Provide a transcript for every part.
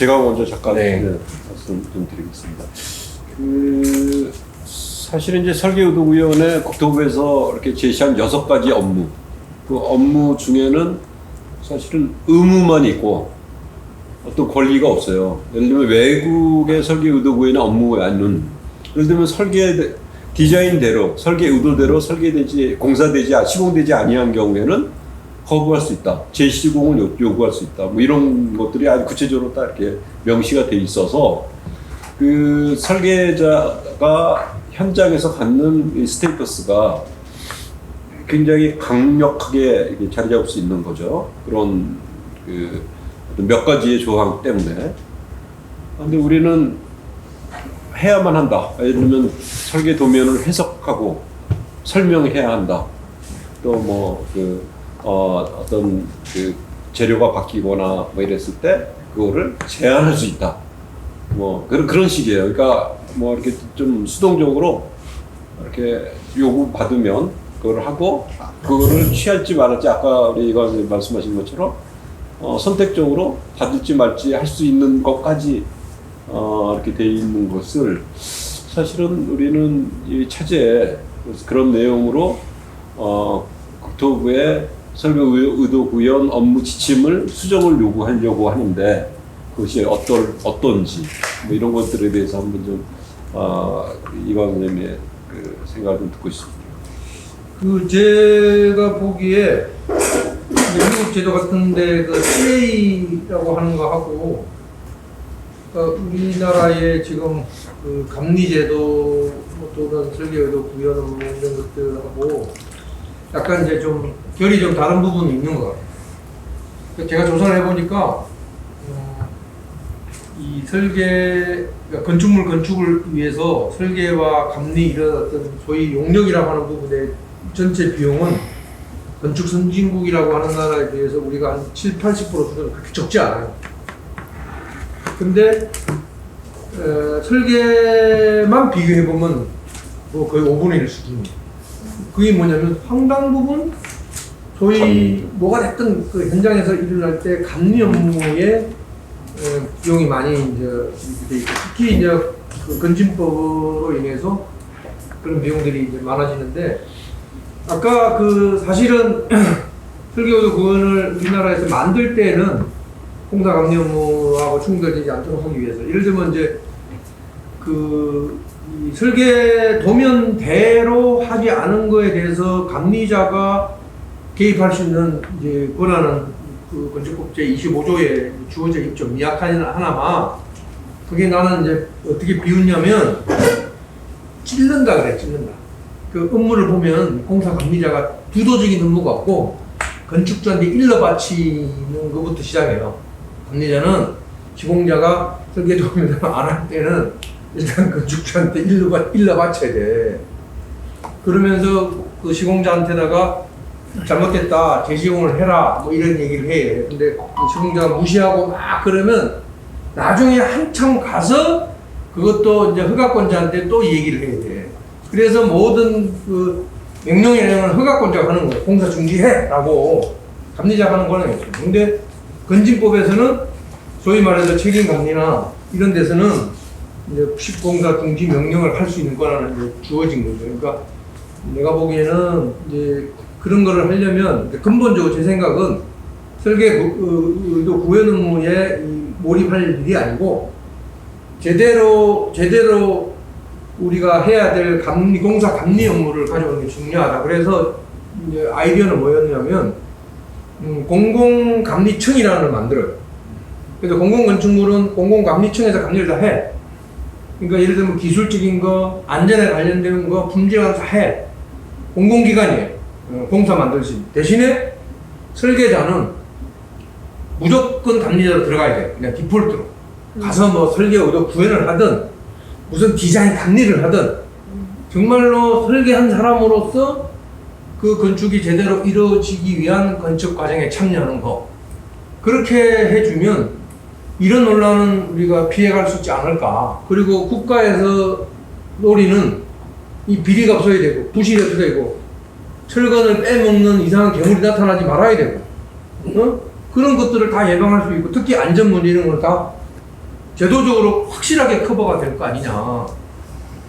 제가 먼저 잠깐 네. 말씀 좀 드리겠습니다. 사실은 이제 설계의도위원회 국토부에서 이렇게 제시한 6가지 업무, 그 업무 중에는 사실은 의무만 있고 어떤 권리가 없어요. 예를 들면 외국의 설계의도부에는 업무가 아닌, 예를 들면 설계 디자인대로, 설계 의도대로 설계되지, 공사되지, 시공되지 아니한 경우에는 거부할 수 있다. 재시공을 요구할 수 있다. 뭐 이런 것들이 아주 구체적으로 딱 이렇게 명시가 돼 있어서 그 설계자가 현장에서 갖는 이 스테이터스가 굉장히 강력하게 자리 잡을 수 있는 거죠. 그런 그 어떤 몇 가지의 조항 때문에. 근데 우리는 해야만 한다. 예를 들면 설계 도면을 해석하고 설명해야 한다. 또 뭐 어떤 그 재료가 바뀌거나 뭐 이랬을 때 그거를 제한할 수 있다. 뭐 그런 식이에요. 그러니까 뭐 이렇게 좀 수동적으로 이렇게 요구 받으면 그걸 하고 그거를 취할지 말할지 아까 우리 이거 말씀하신 것처럼 선택적으로 받을지 말지 할 수 있는 것까지 이렇게 돼 있는 것을 사실은 우리는 이 차제에 그런 내용으로 국토부의 설계의도구현 업무 지침을 수정을 요구하려고 하는데 그것이 어떤지 뭐 이런 것들에 대해서 한번 좀 이광 선생님의 그 생각을 좀 듣고 싶습니다. 그 제가 보기에 미국 제도 같은데 그 CA라고 하는 거 하고 우리나라의 지금 그 감리제도 또는 설계의도 구현 업무 이런 것들하고 약간 이제 좀 결이 좀 다른 부분이 있는 것 같아요. 제가 조사를 해보니까 이 설계 건축물 건축을 위해서 설계와 감리 이런 어떤 소위 용역이라고 하는 부분의 전체 비용은 건축 선진국이라고 하는 나라에 비해서 우리가 한 70~80% 수준은 그렇게 적지 않아요. 근데 설계만 비교해보면 뭐 거의 5분의 1 수준입니다. 그게 뭐냐면 상당 부분 소위 뭐가 됐든 그 현장에서 일을 할 때 감리 업무에 비용이 많이 이제 돼 있고 특히 이제 그 건진법으로 인해서 그런 비용들이 이제 많아지는데 아까 그 사실은 설계의도 구현을 우리나라에서 만들 때는 공사 감리 업무하고 충돌되지 않도록 하기 위해서 예를 들면 이제 이 설계 도면대로 하지 않은 거에 대해서 감리자가 개입할 수 있는 이제 권한은 그 건축법 제25조에 주어져 있죠. 미약하지는 하나마 그게 나는 이제 어떻게 비웃냐면 찔른다 그래. 찔른다. 그 업무를 보면 공사 감리자가 주도적인 업무가 없고 건축주한테 일러 바치는 것부터 시작해요. 감리자는 시공자가 설계 도면을 안 할 때는 일단 건축주한테 일러 바쳐야 돼. 그러면서 그 시공자한테다가 잘못됐다, 재시공을 해라, 뭐 이런 얘기를 해. 근데 그 시공자가 무시하고 막 그러면 나중에 한참 가서 그것도 이제 허가권자한테 또 얘기를 해야 돼. 그래서 모든 그 명령에는 허가권자가 하는 거예요. 공사 중지해! 라고 감리자가 하는 거는 있어요. 근데 건진법에서는 소위 말해서 책임감리나 이런 데서는 이제 시공사 중지 명령을 할 수 있는 권한은 이제 주어진 거죠. 그러니까 내가 보기에는 이제 그런 거를 하려면 근본적으로 제 생각은 설계의도 구현 업무에 몰입할 일이 아니고 제대로 우리가 해야 될 공사 감리 업무를 가져오는 게 중요하다. 그래서 이제 아이디어는 뭐였냐면 공공감리청이라는 걸 만들어요. 그래서 공공건축물은 공공감리청에서 감리를 다 해. 그러니까 예를 들면 기술적인 거, 안전에 관련된 거, 품질을 다 해. 공공기관이에요. 공사 만들 수 있는. 대신에 설계자는 무조건 감리자로 들어가야 돼. 그냥 디폴트로. 가서 뭐 설계의도 구현을 하든 무슨 디자인 감리를 하든 정말로 설계한 사람으로서 그 건축이 제대로 이루어지기 위한 건축 과정에 참여하는 거. 그렇게 해주면 이런 논란은 우리가 피해갈 수 있지 않을까. 그리고 국가에서 노리는 이 비리가 없어야 되고 부실이 없어야 되고 철근을 빼먹는 이상한 괴물이 나타나지 말아야 되고 그런 것들을 다 예방할 수 있고 특히 안전 문제 이런 걸 다 제도적으로 확실하게 커버가 될 거 아니냐.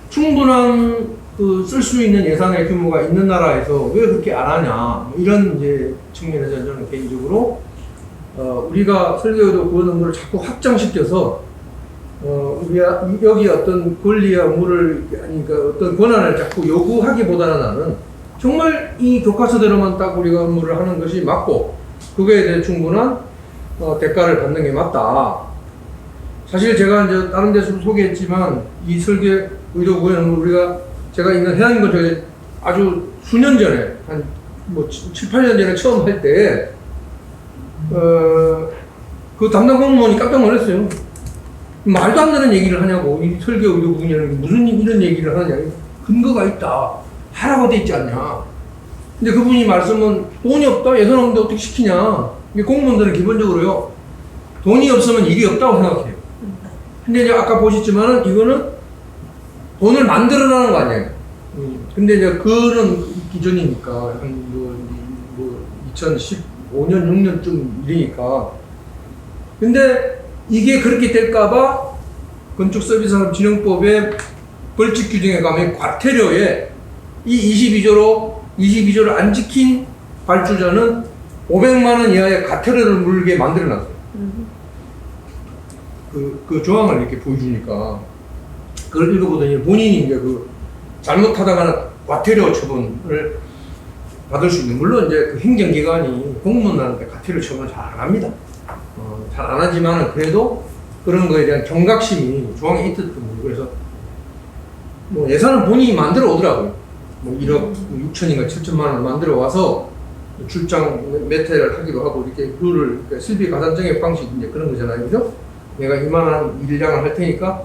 충분한 그 쓸 수 있는 예산의 규모가 있는 나라에서 왜 그렇게 안 하냐. 뭐 이런 이제 측면에서 저는 개인적으로 우리가 설계의도 구현 업무를 자꾸 확장시켜서 우리가 여기 어떤 권리와 의무를 아니 그 어떤 권한을 자꾸 요구하기보다는 나는 정말 이 교과서대로만 딱 우리가 업무를 하는 것이 맞고 그거에 대해 충분한 대가를 받는 게 맞다. 사실 제가 이제 다른 데서 소개했지만 이 설계 의도 구현 업무 우리가 제가 있는 해양건축에 아주 수년 전에 한 뭐 7, 8년 전에 처음 할 때 그 담당 공무원이 깜짝 놀랐어요. 말도 안 되는 얘기를 하냐고. 이 설계 의도 구현이 무슨 이런 얘기를 하느냐. 근거가 있다. 하라고 돼 있지 않냐. 근데 그분이 말씀은 돈이 없다. 예산 없는데 어떻게 시키냐. 이게 공무원들은 기본적으로요. 돈이 없으면 일이 없다고 생각해요. 근데 이제 아까 보셨지만은 이거는 돈을 만들어라는 거 아니에요. 근데 이제 그런 기준이니까 한 뭐 2015년 6년쯤 일이니까. 근데 이게 그렇게 될까봐 건축서비스산업진흥법의 벌칙 규정에 가면 과태료에 이 22조를 안 지킨 발주자는 500만 원 이하의 과태료를 물게 만들어놨어요. 그 조항을 이렇게 보여주니까 그걸 읽어보더니 본인이 이제 그 잘못하다가는 과태료 처분을 받을 수 있는, 물론 이제 그 행정기관이 공무원한테 과태료 처분을 잘 안 합니다. 잘 안 하지만은 그래도 그런 거에 대한 경각심이 조항에 있었던 거고, 그래서 뭐 예산은 본인이 만들어 오더라고요. 뭐 1억 6천인가 7천만 원 만들어 와서 출장 매태를 하기도 하고 이렇게 룰을 그러니까 실비 가산정액 방식 이제 그런 거잖아요, 그죠? 내가 이만한 일량을 할 테니까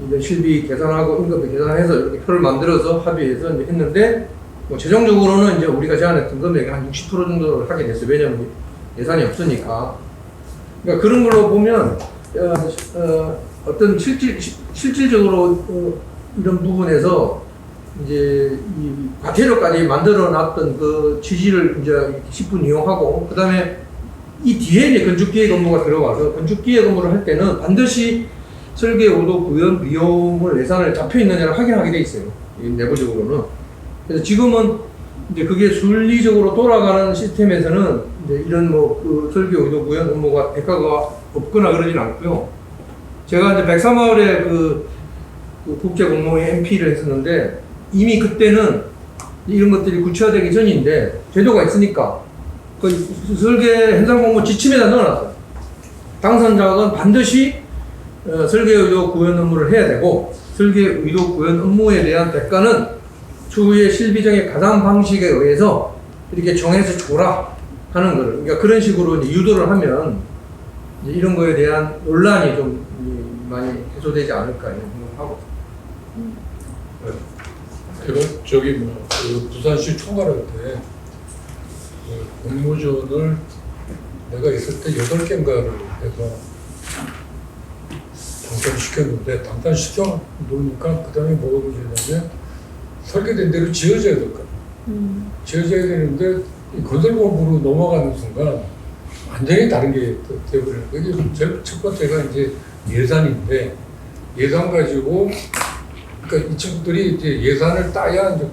이제 실비 계산하고 임금비 계산해서 이렇게 표를 만들어서 합의해서 이제 했는데 뭐 최종적으로는 이제 우리가 제안했던 금액의 한 60% 정도를 하게 됐어요. 왜냐면 예산이 없으니까. 그러니까 그런 걸로 보면 어떤 실질적으로 이런 부분에서 이제 이 과태료까지 만들어 놨던 그 취지를 이제 10분 이용하고, 그 다음에 이 뒤에 이제 건축기획 업무가 들어와서 건축기획 업무를 할 때는 반드시 설계, 의도, 구현, 비용을 예산을 잡혀 있느냐를 확인하게 돼 있어요. 내부적으로는. 그래서 지금은 이제 그게 순리적으로 돌아가는 시스템에서는 이제 이런 뭐 그 설계, 의도, 구현 업무가 대가가 없거나 그러진 않고요. 제가 이제 백사마을에 그 국제공모회 MP를 했었는데 이미 그때는 이런 것들이 구체화되기 전인데 제도가 있으니까 그 설계 현장 공모 지침에다 넣어놨어요. 당선자는 반드시 설계 의도 구현 업무를 해야 되고, 설계 의도 구현 업무에 대한 대가는 추후에 실비정의 가산 방식에 의해서 이렇게 정해서 줘라 하는 거를, 그러니까 그런 식으로 이제 유도를 하면 이제 이런 거에 대한 논란이 좀 많이 해소되지 않을까 이런 생각하고. 제가 저기 그 부산시 총괄할 때 공모전을 내가 있을 때 8개인가를 해서 당선시켰는데, 당선시켜 놓으니까 그 다음에 뭐가 문제냐면 설계된 대로 지어져야 될 거야. 지어져야 되는데 이 건설본부로 넘어가는 순간 완전히 다른 게 되어버리는 거예요. 이게 제일 첫 번째가 이제 예산인데, 예산 가지고 그러니까 이 친구들이 이제 예산을 따야 이제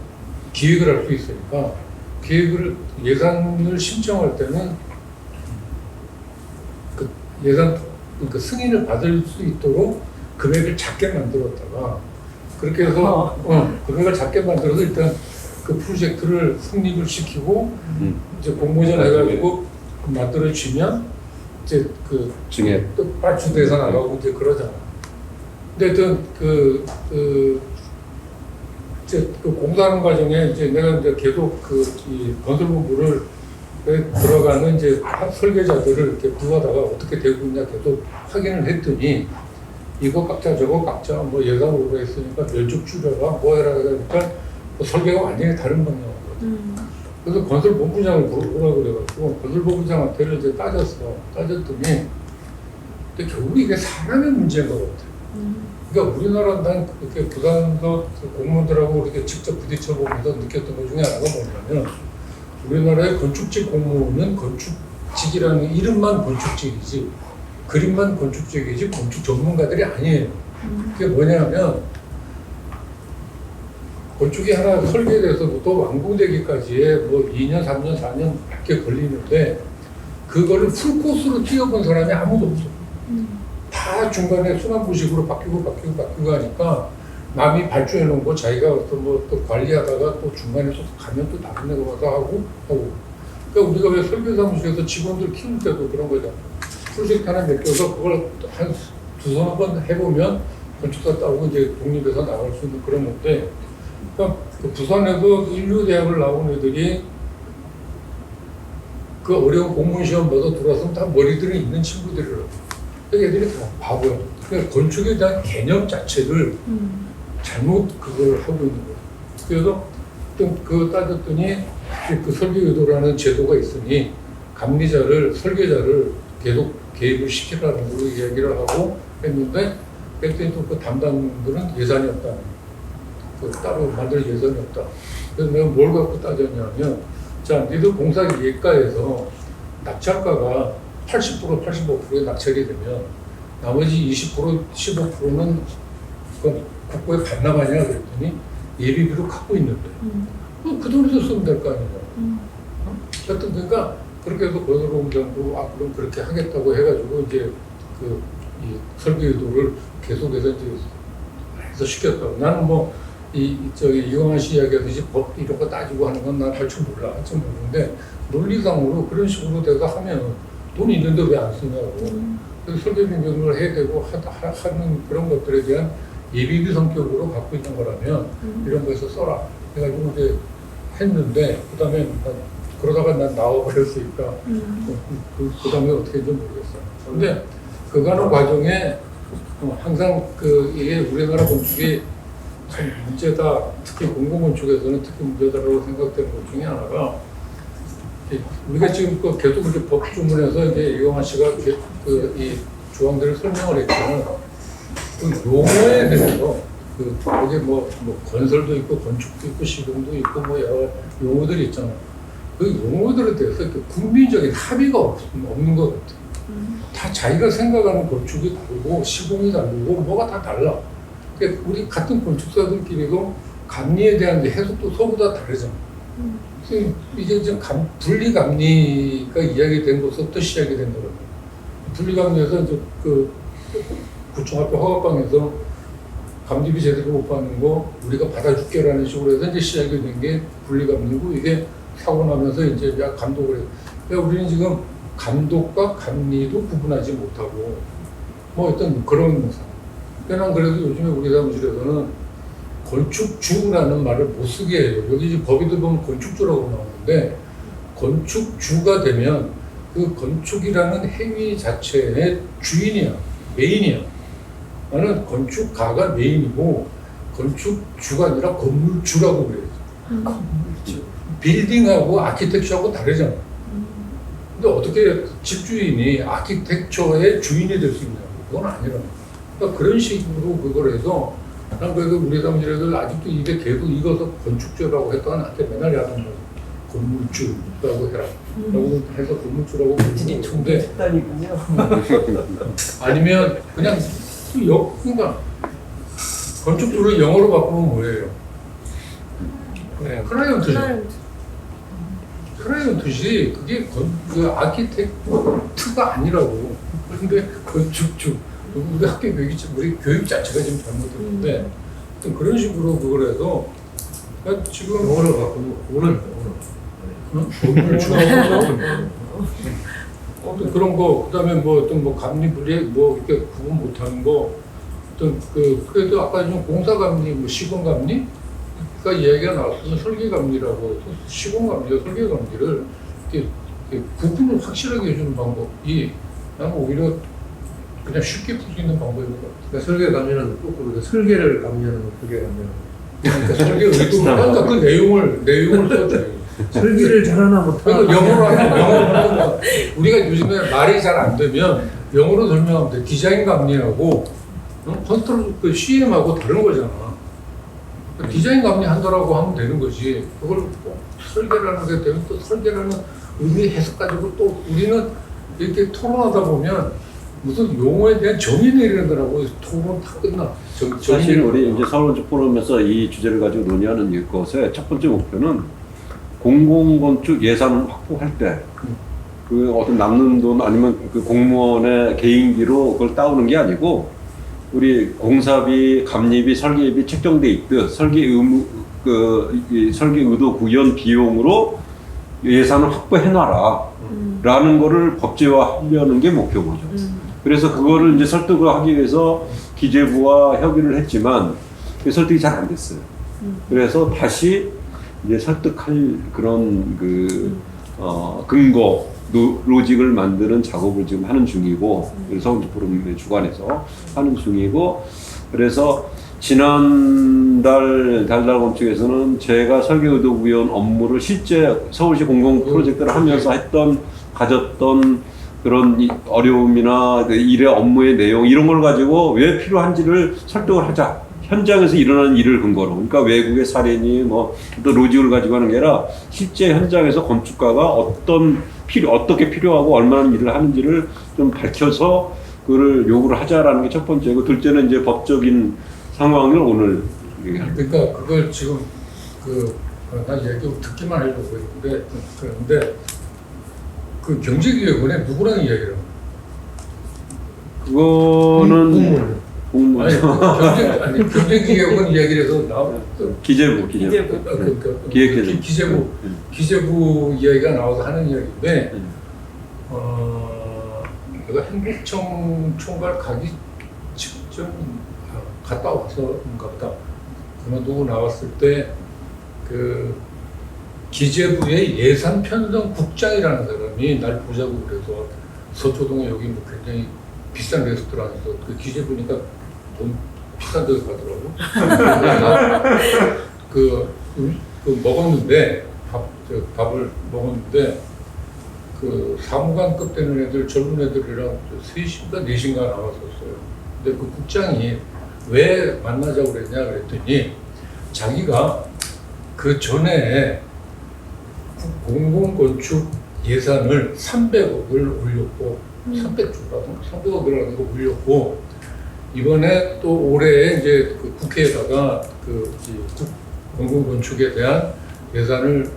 기획을 할 수 있으니까 예산을 신청할 때는 그 예산 그러니까 승인을 받을 수 있도록 금액을 작게 만들었다가 그렇게 해서 금액을 작게 만들어서 일단 그 프로젝트를 성립을 시키고 이제 공모전 해가지고 만들어 주면 이제 그 증액 또 발주 대상 나가고 이제 그러잖아. 근데 이제 그 공사하는 과정에 이제 내가 이제 계속 이 건설본부를 들어가는 이제 설계자들을 이렇게 불러다가 어떻게 되고 있냐 계속 확인을 했더니 이거 깎자 저거 깎자 뭐 예산 오버했으니까 면적 줄여라 뭐 해라 그러니까 뭐 설계가 완전히 다른 방향이거든. 그래서 건설본부장을 부르라고 그래가지고 건설본부장한테는 이제 따졌더니 근데 결국 이게 사람의 문제인 것 같아. 그러니까 우리나라 난 이렇게 부산도 공무원들하고 이렇게 직접 부딪혀 보면서 느꼈던 것 중에 하나가 뭐냐면 우리나라의 건축직 공무원은 건축직이라는 이름만 건축직이지 그림만 건축적이지 건축 전문가들이 아니에요. 그게 뭐냐면 건축이 하나 설계돼서부터 완공되기까지에 뭐 2년, 3년, 4년 이렇게 걸리는데 그거를 풀코스로 뛰어본 사람이 아무도 없어. 다 중간에 순환부식으로 바뀌고 하니까 남이 발주해 놓은 거 자기가 또 관리하다가 또 중간에 또 가면 또 다른 데 가서 하고. 그러니까 우리가 왜 설계사무실에서 직원들 키울 때도 그런 거잖아. 프로젝트 하나 맡겨서 그걸 한 두서너 번 해보면 건축사 따오고 이제 독립해서 나갈 수 있는 그런 건데, 그러니까 그 부산에도 인류대학을 나온 애들이 그 어려운 공무원 시험 봐서 들어왔으면 다 머리들이 있는 친구들이라고. 그러니까 애들이 다 바보야. 그러니까 건축에 대한 개념 자체를 잘못 그걸 하고 있는 거예요. 그래서 그 따졌더니 그 설계 의도라는 제도가 있으니 감리자를 설계자를 계속 개입을 시키라는 걸로 이야기를 하고 했는데 그랬더니 또 그 담당들은 예산이 없다. 그 따로 만들 예산이 없다. 그래서 내가 뭘 갖고 따졌냐면 자, 니들 공사 예가에서 낙찰가가 80%, 85%에 낙찰이 되면 나머지 20%, 15%는 국고에 반납하냐 그랬더니 예비비로 갖고 있는데 그 돈에서 쓰면 될 거 아니냐. 하여튼 그러니까 그렇게 해서 건설공장도 그럼 그렇게 하겠다고 해가지고 이제 이 설계 의도를 계속해서 이제 해서 시켰다고. 나는 뭐 이광환 씨 이야기하듯이 법 이런 거 따지고 하는 건 난 할 줄 몰라. 할 줄 모르는데 논리상으로 그런 식으로 내가 하면 돈이 있는데 왜 안 쓰냐고. 그래서 설계 변경을 해야 되고 하는 그런 것들에 대한 예비비 성격으로 갖고 있는 거라면 이런 거에서 써라. 해가지고 이제 했는데 그다음에 그러다가 난 나와버렸으니까 그 다음에 어떻게 했는지 모르겠어요. 근데 그거는 과정에 항상 이게 우리나라 건축이 참 문제다. 특히 공공건축에서는 특히 문제다라고 생각되는 것 중에 하나가 우리가 지금 계속 이제 법조문에서 이제 이광환 씨가 이 조항들을 설명을 했지만 그 용어에 대해서 거기에 뭐 건설도 있고 건축도 있고 시공도 있고 뭐 여러 용어들이 있잖아. 그 용어들에 대해서 국민적인 합의가 없는 것 같아. 다 자기가 생각하는 건축이 다르고 시공이 다르고 뭐가 다 달라. 그러니까 우리 같은 건축사들끼리도 감리에 대한 해석도 서로 다 다르잖아. 이게 지금 분리감리가 이야기된 것부터 시작이 된 거거든요. 분리감리에서 이제 구청 앞에 허가방에서 감리비 제대로 못 받는 거 우리가 받아줄게라는 식으로 해서 이제 시작이 된 게 분리감리고 이게 사고 나면서 이제 감독을 해요. 그러니까 우리는 지금 감독과 감리도 구분하지 못하고 뭐 어떤 그런 상황. 그러니까 난 그래도 요즘에 우리 사무실에서는 건축주라는 말을 못 쓰게 해요. 여기 지금 법에도 보면 건축주라고 나오는데 건축주가 되면 그 건축이라는 행위 자체의 주인이야. 메인이야. 나는 건축가가 메인이고 건축주가 아니라 건물주라고 그래요. 건물주. 빌딩하고 아키텍처하고 다르잖아. 근데 어떻게 집주인이 아키텍처의 주인이 될 수 있냐고. 그건 아니라. 그러니까 그런 식으로 그걸 해서 난 그래도 우리 사무실에서 아직도 입에 계속 익어서 건축주라고 했다가 나한테 맨날 야단 거 건물주라고 해라. 라고 해서 건물주라고 부르는데 아니면 그냥 그러니까 건축주를 영어로 바꾸면 뭐예요? 클라이언트지. 그게 그 아키텍트가 아니라고. 그런데 건축주. 우리 학교 우리 교육 자체가 지금 잘못됐는데 그런 식으로 그걸 해서 지금 영어로 바꾸면 오늘 그런 거 그다음에 뭐 어떤 뭐 감리 분리 뭐 이렇게 구분 못하는 거 어떤 그래도 아까 좀 공사 감리 뭐 시공 감리 그러니까 이야기가 나왔으면 설계 감리라고 시공 감리와 설계 감리를 이렇게 구분을 확실하게 해주는 방법이 나는 오히려 그냥 쉽게 풀 수 있는 방법인 것 같아요. 그러니까 설계 감리는 거꾸로 설계를 감리하는 거, 설계 감리하는 거. 그러니까 설계 의도가 그 내용을 써줘요. 설계를 잘하나 못하나. 그러니까 영어로 하면 우리가 요즘에 말이 잘 안 되면 영어로 설명하면 돼. 디자인 감리하고 컨트롤 그 CM하고 다른 거잖아. 그러니까 디자인 감리 한다라고 하면 되는 거지. 그걸 꼭 설계라는 게 되면 또 설계라는 의미 해석 가지고 또 우리는 이렇게 토론하다 보면 무슨 용어에 대한 정의 내리더라고. 토론 다 끝나. 사실 우리 이제 서울건축 포럼에서 이 주제를 가지고 논의하는 것의 첫 번째 목표는 공공건축 예산 확보할 때 그 어떤 남는 돈 아니면 그 공무원의 개인기로 그걸 따오는 게 아니고 우리 공사비, 감리비, 설계비 책정돼 있듯 설계 의무 이 설계 의도 구현 비용으로 예산을 확보해놔라 라는 거를 법제화하려는 게 목표거죠. 그래서 그거를 이제 설득을 하기 위해서 기재부와 협의를 했지만 그 설득이 잘 안 됐어요. 그래서 다시 이제 설득할 그런 근거, 로직을 만드는 작업을 지금 하는 중이고, 서울건축 포럼의 주관에서 하는 중이고, 그래서 지난달 달달건축에서는 제가 설계의도구현 업무를 실제 서울시 공공 프로젝트를 하면서 가졌던 그런 어려움이나 일의 업무의 내용 이런 걸 가지고 왜 필요한지를 설득을 하자. 현장에서 일어나는 일을 근거로. 그러니까 외국의 사례니 또 로직을 가지고 하는 게 아니라 실제 현장에서 건축가가 어떻게 필요하고 얼마나 일을 하는지를 좀 밝혀서 그걸 요구를 하자라는 게 첫 번째고, 둘째는 이제 법적인 상황을 오늘 얘기합니다. 그러니까 그걸 지금 난 얘기 듣기만 하려고 했는데, 그런데 그 경제기획원에 누구랑 이야기를 하는 거야? 공무원. 경제기획원 이야기를 해서 기재부. 기재부 이야기가 나와서 하는 이야기인데, 내가 행복청 총괄 가기 직전 갔다 와서인가 보다. 그만두고 나왔을 때 그 기재부의 예산 편성 국장이라는 사람이 날 보자고 그래서 서초동에 여기 굉장히 비싼 레스토랑에서 그 기재부니까 돈 비싼 데서 가더라고. 그 먹었는데 밥을 먹었는데 그 사무관급 되는 애들 젊은 애들이랑 3시인가 4시인가 나왔었어요. 근데 그 국장이 왜 만나자고 그랬냐 그랬더니 자기가 그 전에 공공건축 예산을 300억을 올렸고 300억이라는 거 올렸고 이번에 또 올해 이제 그 국회에다가 공공건축에 대한 예산을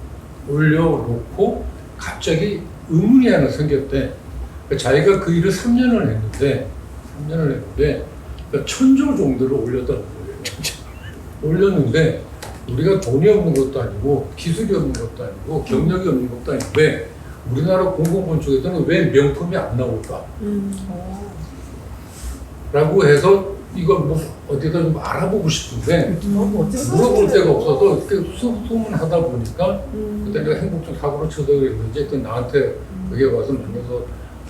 올려놓고 갑자기 의문이 하나 생겼대. 그러니까 자기가 그 일을 3년을 했는데 그러니까 1,000조 정도를 올렸다는 거예요. 올렸는데 우리가 돈이 없는 것도 아니고 기술이 없는 것도 아니고 경력이 없는 것도 아닌데 우리나라 공공건축에서는 왜 명품이 안 나올까? 라고 해서 이걸 어디다 좀 알아보고 싶은데 물어볼 데가 없어서 이렇게 소문하다 보니까 그때 내가 행복청 사고를 쳐서 그랬는지 나한테 그게 와서 만나서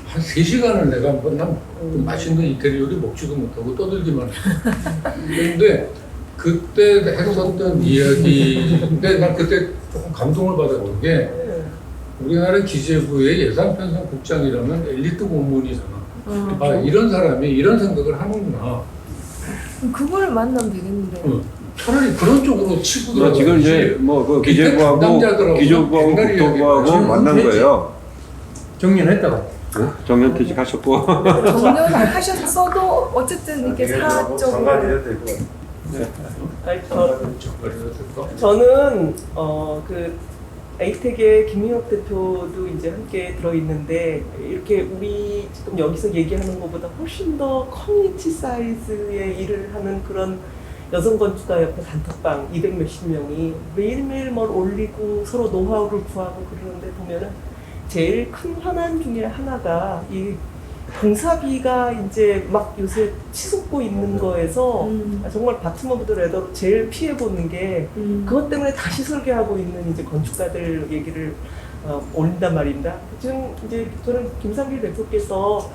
한 3시간을 내가 난 맛있는 이태리 요리 먹지도 못하고 떠들기만 했어. 그런데 그때 했었던 이야기인데 난 그때 조금 감동을 받았던 게 우리나라 기재부의 예산 편성 국장이라면 엘리트 공무원이잖아. 이런 사람이 이런 생각을 하는구나. 그걸 만나면 되겠는데. 차라리 그런 쪽으로 치고 들어가. 지금 이제 그 기재부하고 국토부하고 만난 거예요. 정년했다고. 정년퇴직 하셨고. 정년을 하셨어도 어쨌든 이렇게 사적으로. 저는 그 에이텍의 김민혁 대표도 이제 함께 들어있는데 이렇게 우리 지금 여기서 얘기하는 것보다 훨씬 더 커뮤니티 사이즈의 일을 하는 그런 여성 건축가 옆에 단톡방 200 몇십 명이 매일매일 뭘 올리고 서로 노하우를 구하고 그러는데 보면은 제일 큰 현안 중에 하나가 이 공사비가 이제 막 요새 치솟고 있는 거에서 정말 바텀 오브 더 레더로 제일 피해보는 게 그것 때문에 다시 설계하고 있는 이제 건축가들 얘기를 올린단 말입니다. 지금 이제 저는 김상길 대표께서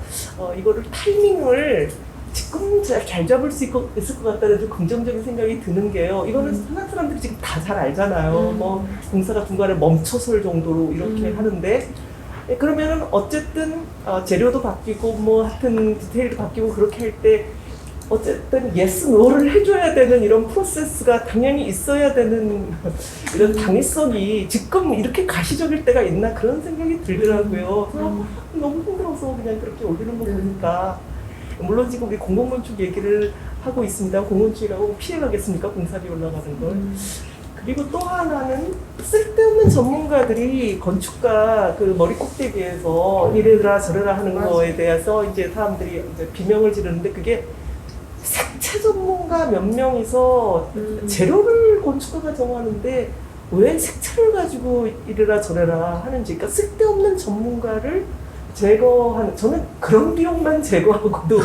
이거를 타이밍을 지금 잘 잡을 수 있을 것 같다는 좀 긍정적인 생각이 드는 게요. 이거는 흔한 사람들이 지금 다 잘 알잖아요. 뭐 공사가 중간에 멈춰설 정도로 이렇게 하는데 그러면은 어쨌든 재료도 바뀌고 뭐 하여튼 디테일도 바뀌고 그렇게 할 때 어쨌든 yes, no를 해줘야 되는 이런 프로세스가 당연히 있어야 되는 이런 당위성이 지금 이렇게 가시적일 때가 있나 그런 생각이 들더라고요. 그래서 너무 힘들어서 그냥 그렇게 올리는 거 보니까 물론 지금 우리 공공건축 얘기를 하고 있습니다. 공건축이라고 피해가겠습니까? 공사비 올라가는 걸. 그리고 또 하나는 쓸데없는 전문가들이 건축가 그 머리 꼭대기에서 이래라 저래라 하는 거에 대해서 이제 사람들이 이제 비명을 지르는데 그게 색채 전문가 몇 명이서 재료를 건축가가 정하는데 왜 색채를 가지고 이래라 저래라 하는지, 그러니까 쓸데없는 전문가를 제거하는, 저는 그런 비용만 제거하고도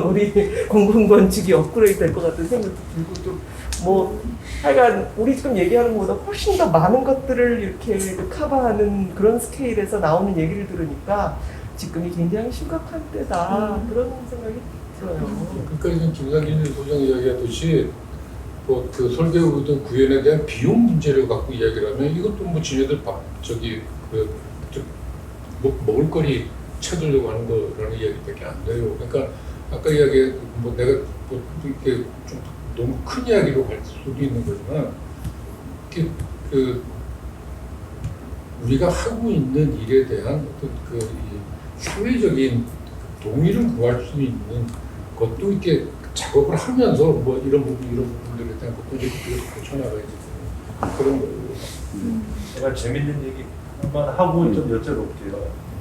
우리 공공건축이 업그레이드 될 것 같은 생각도 들고, 좀 뭐 하여간 우리 지금 얘기하는 것보다 훨씬 더 많은 것들을 이렇게 커버하는 그런 스케일에서 나오는 얘기를 들으니까 지금이 굉장히 심각한 때다, 그런 생각이 들어요. 그러니까 지금 김상진 소장 이야기하듯이 그 설계 의도 구현에 대한 비용 문제를 갖고 이야기를 하면 이것도 뭐 지네들 먹을거리 찾으려고 하는 거라는 이야기밖에 안 돼요. 그러니까 아까 이야기 뭐 내가 뭐 이렇게 좀 너무 큰 이야기로 갈 수도 있는 거지만 이렇게 그 우리가 하고 있는 일에 대한 어떤 이 사회적인 동의를 구할 수 있는 것도 이렇게 작업을 하면서 뭐 이런 부분들에 대한 것도 이제 고쳐나가야지 그런 거예요. 제가 재밌는 얘기 한번 하고 좀 여쭤볼게요.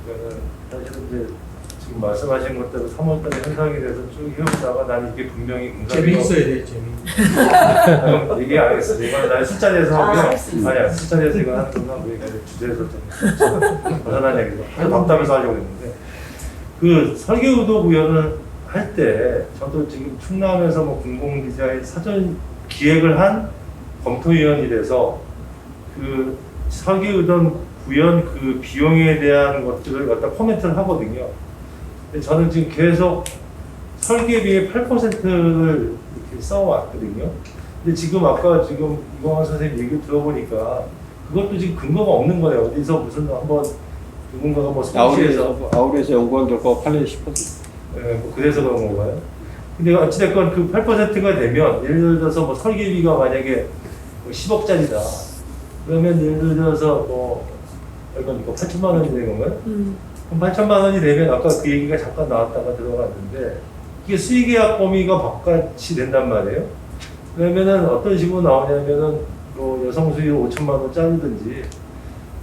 그러니까 사실은 이제 지금 말씀하신 것대로 3월달에 현상이 돼서 쭉 해오다가 난 이게 분명히 재미있어야 돼, 재미. 얘기 안 했어. 이건 난 숫자 내서 하고요. 할수 있어요. 아니야, 숫자 내서 이건 하는 건가? 우리가 주제에서 좀 벗어난 얘기죠. 하도 답답해서 하려고 했는데 그 설계 의도 구현을 할 때 저도 지금 충남에서 뭐 공공기자의 사전 기획을 한 검토위원이라서 그 설계 의도 구현 그 비용에 대한 것들을 갖다 코멘트를 하거든요. 근데 저는 지금 계속 설계비의 8%를 이렇게 써왔거든요. 근데 지금 아까 지금 이광환 선생님 얘기 들어보니까 그것도 지금 근거가 없는 거예요. 어디서 무슨 한번 누군가가 뭐 서울시에서 아우리에서 연구한 결과 8년 10%. 예, 뭐 그래서 그런 건가요? 근데 어찌됐건 그 8%가 되면 예를 들어서 뭐 설계비가 만약에 뭐 10억짜리다. 그러면 예를 들어서 뭐 이건 이거 8천만 원이 되는 건가요? 그럼 8천만 원이 되면 아까 그 얘기가 잠깐 나왔다가 들어갔는데 이게 수의계약 범위가 바깥이 된단 말이에요. 그러면은 어떤 식으로 나오냐면은 뭐 여성 수의를 5천만 원 자르든지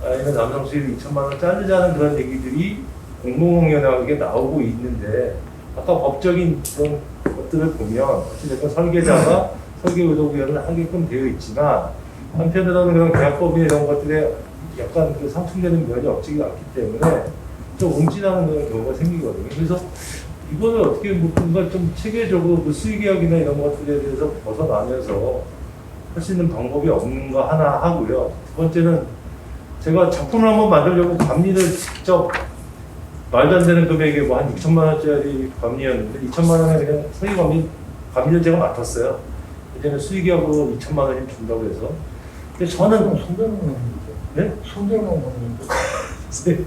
아니면 남성 수의를 2천만 원 자르자는 그런 얘기들이 공공연하게 나오고 있는데 아까 법적인 그런 것들을 보면 어찌됐건 설계자가 설계 의도 구현을 하게끔 되어 있지만 한편으로는 그런 계약법이나 이런 것들에 약간 그 상충되는 면이 없지가 않기 때문에 좀 움찔하는 그런 경우가 생기거든요. 그래서 이거를 어떻게 뭔가 좀 체계적으로 그 수의계약이나 이런 것들에 대해서 벗어나면서 할 수 있는 방법이 없는가 하나 하고요. 두 번째는 제가 작품을 한번 만들려고 감리를 직접 말도 안 되는 금액에 뭐 한 6천만 원짜리 감리였는데 2천만 원에 그냥 설계 감리를 제가 맡았어요. 예전에 수의계약으로 2천만 원이 준다고 해서. 근데 저는 성전하는 거죠. 네? 성전하는 거죠.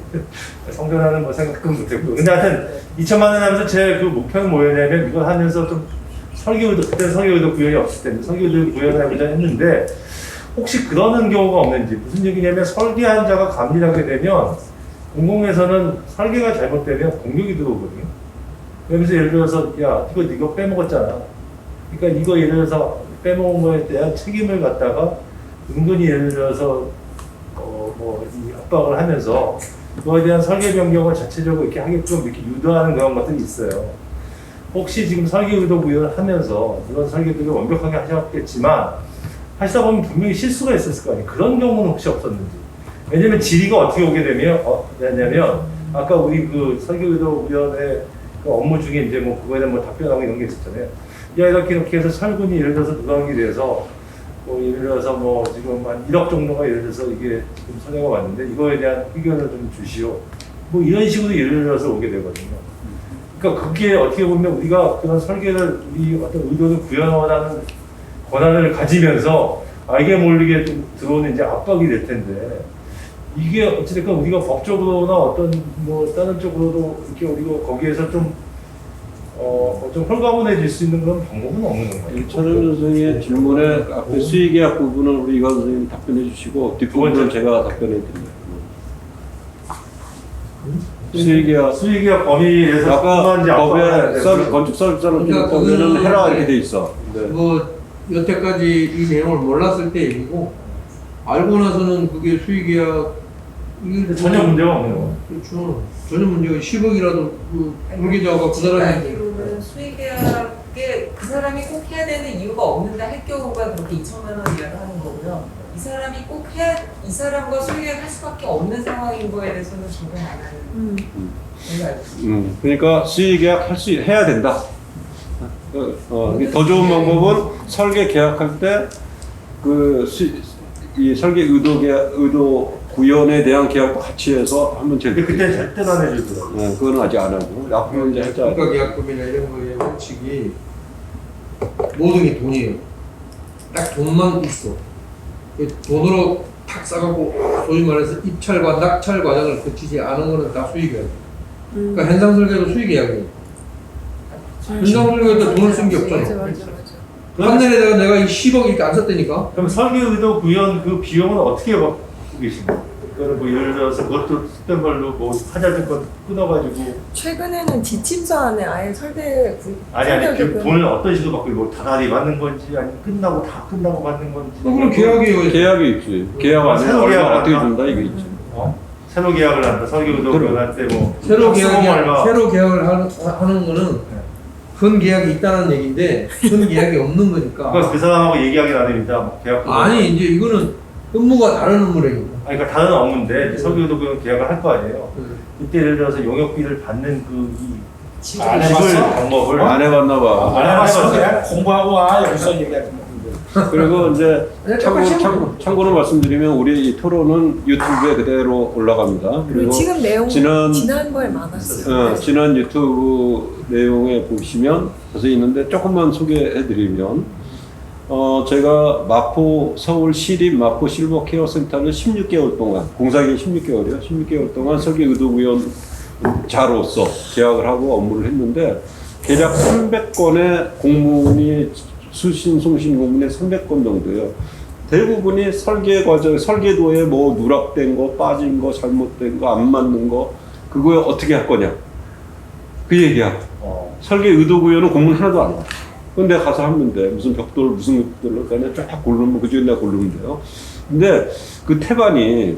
성전하는 거 생각은 못했고. 근데 하여튼 2천만 원 하면서 제 그 목표는 뭐였냐면 이걸 하면서 좀 설계의도, 그때 설계의도 구현이 없을 때인데 설계의도 구현을 해보자 했는데 혹시 그러는 경우가 없는지. 무슨 얘기냐면 설계한 자가 감리를 하게 되면 공공에서는 설계가 잘못되면 공격이 들어오거든요. 그래서 예를 들어서 야 이거 빼먹었잖아. 그러니까 이거 예를 들어서 빼먹은 거에 대한 책임을 갖다가 은근히 예를 들어서 이 압박을 하면서 그거에 대한 설계 변경을 자체적으로 이렇게 하게끔 이렇게 유도하는 그런 것들이 있어요. 혹시 지금 설계 의도 구현을 하면서 이런 설계들을 완벽하게 하셨겠지만 하시다 보면 분명히 실수가 있었을 거 아니에요. 그런 경우는 혹시 없었는지. 왜냐면 질의가 어떻게 오게 되냐면 아까 우리 그 설계 의도 구현의 그 업무 중에 이제 뭐 그거에 대한 뭐 답변하고 이런 게 있었잖아요. 야 이렇게 해서 설군이 예를 들어서 누락이 돼서 뭐 예를 들어서 뭐 지금 한 1억 정도가 예를 들어서 이게 지금 손해가 왔는데 이거에 대한 의견을 좀 주시오. 뭐 이런 식으로 예를 들어서 오게 되거든요. 그러니까 그게 어떻게 보면 우리가 그런 설계를 우리 어떤 의도를 구현하는 권한을 가지면서 알게 모르게 좀 들어오는 이제 압박이 될 텐데 이게 어찌됐건 우리가 법적으로나 어떤 뭐 다른 쪽으로도 이렇게 우리가 거기에서 좀 홀가분해질 수 있는 그런 방법은 없는 건가요? 이철현 선생의 질문에 앞에 수의계약 부분은 우리 이관 선생님이 답변해 주시고 뒷부분은 제가 답변해 드립니다. 수의계약 수의계약 범위에서 아까 포함한지 안 법에 포함한지 건축 설립자는 그러니까 보면은 그거는 해라 이렇게 돼 있어. 네. 뭐 여태까지 이 내용을 몰랐을 때 얘기고 알고 나서는 그게 수의계약 이게 전혀 문제가 없는 거. 그렇죠. 전혀 문제가 10억이라도 그 불계자가 그 사람이 알기로는 수의계약에 그 사람이 꼭 해야 되는 이유가 없는데 할 경우가 그렇게 2천만 원 이하로 하는 거고요. 이 사람이 꼭 해야 이 사람과 수의계약 할 수밖에 없는 상황인 거에 대해서는 적용 안 하는 걸로 알고 있습니다. 그러니까 수의계약 해야 된다. 더 좋은 방법은 설계 계약할 때 이 설계 의도 구현에 대한 계약도 같이 해서 하면 제일 근데 그때 좋겠죠. 절대 안 해주더라고. 네, 그거는 아직 안 하고 앞으로 이제 하자. 국가계약금이나 이런 거의 원칙이 모든 게 돈이에요. 딱 돈만 있어. 그 돈으로 탁 싸갖고 소위 말해서 입찰과 낙찰 과정을 거치지 않은 거는 다 수의계약. 그러니까 현상 설계도 수의계약이에요. 현상 설계도 돈을 쓴 게 맞아 없잖아. 맞아 맞아. 판넬에다가 내가 이 10억 이렇게 안 썼다니까. 그럼 설계 의도 구현 그 비용은 어떻게 받고 계신가요? 그거는 뭐 예를 들어서 그것도 쓰던 걸로 뭐 하자는 건 끊어가지고 최근에는 지침서안에 아예 설계 아니 그 설계도 돈을 어떤 식으로 받고 뭐 다달이 받는 건지 아니면 다 끝나고 받는 건지 그럼 계약이에요. 계약이 있지. 계약 안에 새로 얼마 계약을 어떻게 한다? 준다 이게 있지. 새로 계약을 한다. 설계 의도 그럼. 구현할 때뭐 새로 계약을 하는 거는 현 계약이 있다는 얘기인데 현 계약이 없는 거니까. 그러니까 그 사람하고 얘기하기 나름이다. 뭐 계약 아니 이제 이거는 업무가 다른 업무래요. 아니, 그러니까 다른 업무인데 설계 의도 구현 계약을 할 거 아니에요. 이때 예를 들어서 용역비를 받는 그 지금 안 지불 해봤어? 방법을 안 해봤나 봐. 안 해봤어. 그냥 공부하고 와 여기서 얘기하는 건데. 그리고 이제 똑같이 참고로 말씀드리면 우리 이 토론은 유튜브에 그대로 올라갑니다. 그리고 지금 내용 지난 지난번에 많았어요. 지난 유튜브 내용에 보시면 자세히 있는데 조금만 소개해드리면 제가 마포 서울 시립 마포 실버 케어 센터를 16개월 동안 공사기간 16개월이요. 16개월 동안 설계 의도 구현자로서 계약을 하고 업무를 했는데 대략 300건의 공문이 수신 송신 공문이 300건 정도예요. 대부분이 설계 과정, 설계도에 뭐 누락된 거, 빠진 거, 잘못된 거, 안 맞는 거, 그거에 어떻게 할 거냐. 그 얘기야. 설계 의도 구현은 공문 하나도 안 와. 근데 가서 하면 돼. 무슨 벽돌, 무슨 벽돌로 그냥 쫙 고르면, 그 중에 내가 고르면 돼요. 근데 그 태반이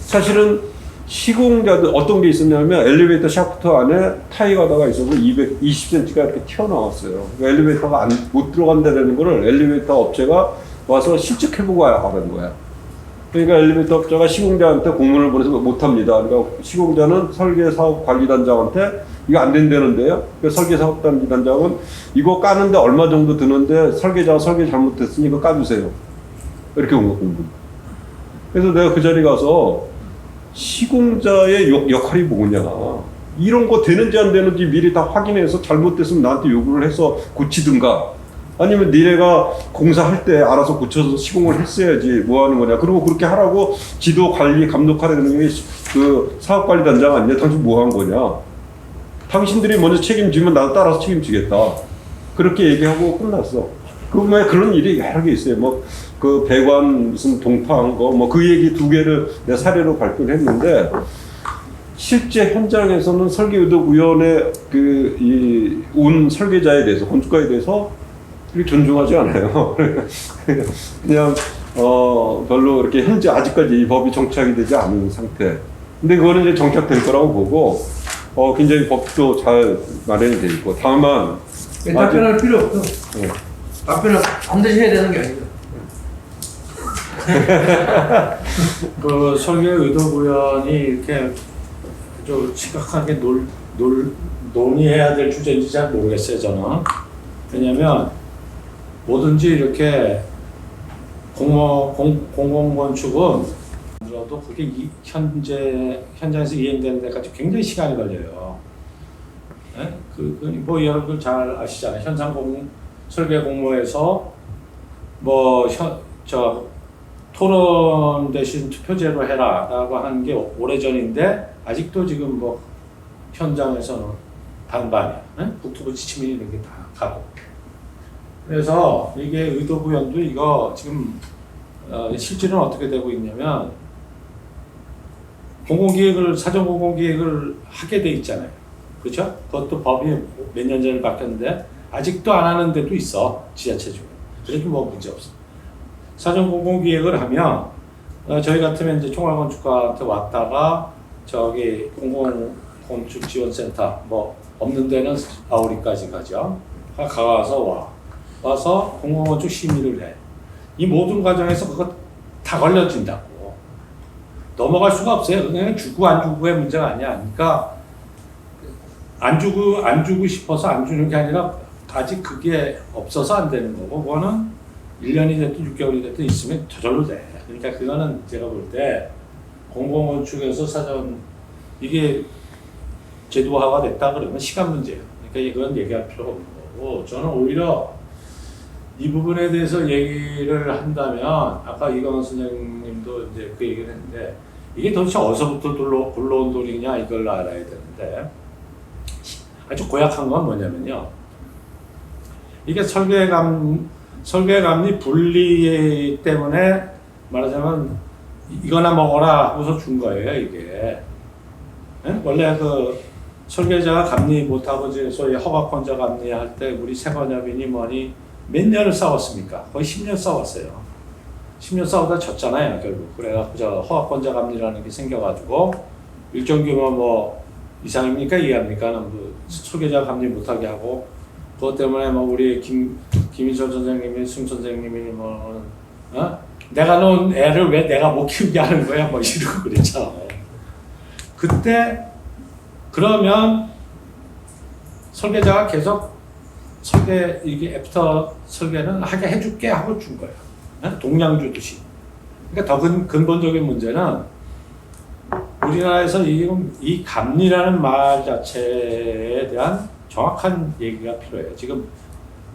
사실은 시공자들 어떤 게 있었냐면 엘리베이터 샤프트 안에 타이가다가 있어서 220cm가 이렇게 튀어나왔어요. 그러니까 엘리베이터가 못 들어간다는 거를 엘리베이터 업체가 와서 실측해보고 하는 거야. 그러니까 엘리베이터 업체가 시공자한테 공문을 보내서 못합니다. 그러니까 시공자는 설계사업관리단장한테 이거 안 된다는데요. 그러니까 설계사업관리단장은 이거 까는데 얼마 정도 드는데 설계자가 설계 잘못했으니 이거 까주세요. 이렇게 온 거 공문. 그래서 내가 그 자리 가서 시공자의 역할이 뭐냐. 이런 거 되는지 안 되는지 미리 다 확인해서 잘못됐으면 나한테 요구를 해서 고치든가 아니면 니네가 공사할 때 알아서 고쳐서 시공을 했어야지 뭐 하는 거냐. 그리고 그렇게 하라고 지도 관리 감독하라는 게 그 사업관리단장 아니냐. 당신 뭐 한 거냐. 당신들이 먼저 책임지면 나도 따라서 책임지겠다. 그렇게 얘기하고 끝났어. 그러면 그런 일이 여러 개 있어요. 뭐 그 배관 무슨 동파한 거 뭐 그 얘기 2개를 내 사례로 발표를 했는데 실제 현장에서는 설계 의도 구현의 온 설계자에 대해서 건축가에 대해서 그렇게 존중하지 않아요. 그냥 별로 이렇게 현재 아직까지 이 법이 정착이 되지 않은 상태. 근데 그거는 이제 정착될 거라고 보고 굉장히 법도 잘 마련이 돼 있고 다만 답변할 필요 없어. 네. 답변을 반드시 해야 되는 게 아니다. 그 설계 의도 구현이 이렇게 좀 심각하게 논의해야 될 주제인지 잘 모르겠어요, 저는. 왜냐면 뭐든지 이렇게 공공건축은 들어도 그게 현장에서 이행되는 데까지 굉장히 시간이 걸려요. 네? 뭐 여러분들 잘 아시잖아요. 설계 공모에서 토론 대신 투표제로 해라라고 하는 게 오래전인데 아직도 지금 뭐 현장에서는 반반이야. 네? 국토부 지침이 이런 게 다 가고. 그래서 이게 의도 구현도 이거 지금 실질은 어떻게 되고 있냐면 사전 공공기획을 하게 돼 있잖아요. 그렇죠? 그것도 법이 몇 년 전에 바뀌었는데 아직도 안 하는 데도 있어, 지자체 중에. 그래도 뭐 문제 없어. 사전 공공기획을 하면 저희 같으면 이제 총괄건축가한테 왔다가 저기 공공건축지원센터 뭐 없는 데는 아우리까지 가죠. 가서 와서 공공건축 심의를 해. 이 모든 과정에서 그거 다 걸려진다고. 넘어갈 수가 없어요. 그냥 주고 안 주고의 문제가 아니야. 그러니까 안 주고 싶어서 안 주는 게 아니라 아직 그게 없어서 안 되는 거고, 그거는 1년이 됐든 6개월이 됐든 있으면 저절로 돼. 그러니까 그거는 제가 볼 때 공공건축에서 사전 이게 제도화가 됐다 그러면 시간 문제예요. 그러니까 이건 얘기할 필요가 없는 거고, 저는 오히려 이 부분에 대해서 얘기를 한다면 아까 이광원 선생님도 이제 그 얘기를 했는데 이게 도대체 어디서부터 굴러온 돈이냐 이걸 알아야 되는데 아주 고약한 건 뭐냐면요. 이게 설계감리 분리 때문에 말하자면 이거나 먹어라 하고서 준 거예요, 이게. 네? 원래 그 설계자가 감리 못하고 이제 소위 허가권자 감리할 때 우리 세번협이니 뭐니 몇 년을 싸웠습니까? 거의 10년 싸웠어요. 10년 싸우다 졌잖아요, 결국. 그래갖고 저 허가권자 감리라는 게 생겨가지고 일정 규모 뭐 이상입니까? 이해합니까? 뭐 설계자 감리 못하게 하고 그것 때문에 뭐 우리 김인철 선생님이 승 선생님이 뭐 내가 놓은 애를 왜 내가 못 키우게 하는 거야? 뭐 이러고 그랬잖아. 그때 그러면 설계자가 계속 이게 애프터 설계는 하게 해줄게 하고 준 거예요. 동양 주듯이. 그러니까 더 근본적인 문제는 우리나라에서 이 감리라는 말 자체에 대한 정확한 얘기가 필요해요. 지금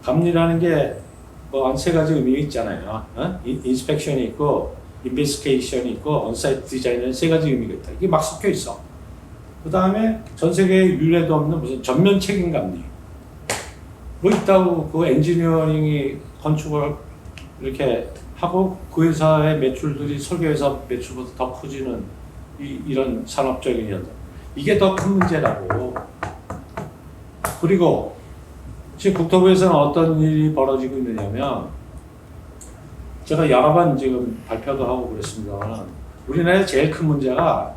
감리라는 게 뭐 한 세 가지 의미가 있잖아요. 인스펙션이 있고, 인베스티게이션이 있고, 온사이트 디자인은 세 가지 의미가 있다. 이게 막 섞여 있어. 그 다음에 전 세계에 유례도 없는 무슨 전면 책임 감리. 뭐 있다고 그 엔지니어링이 건축을 이렇게 하고 그 회사의 매출들이 설계회사 매출보다 더 커지는 이런 산업적인 현상. 이게 더 큰 문제라고. 그리고 지금 국토부에서는 어떤 일이 벌어지고 있느냐면 제가 여러 번 지금 발표도 하고 그랬습니다만 우리나라의 제일 큰 문제가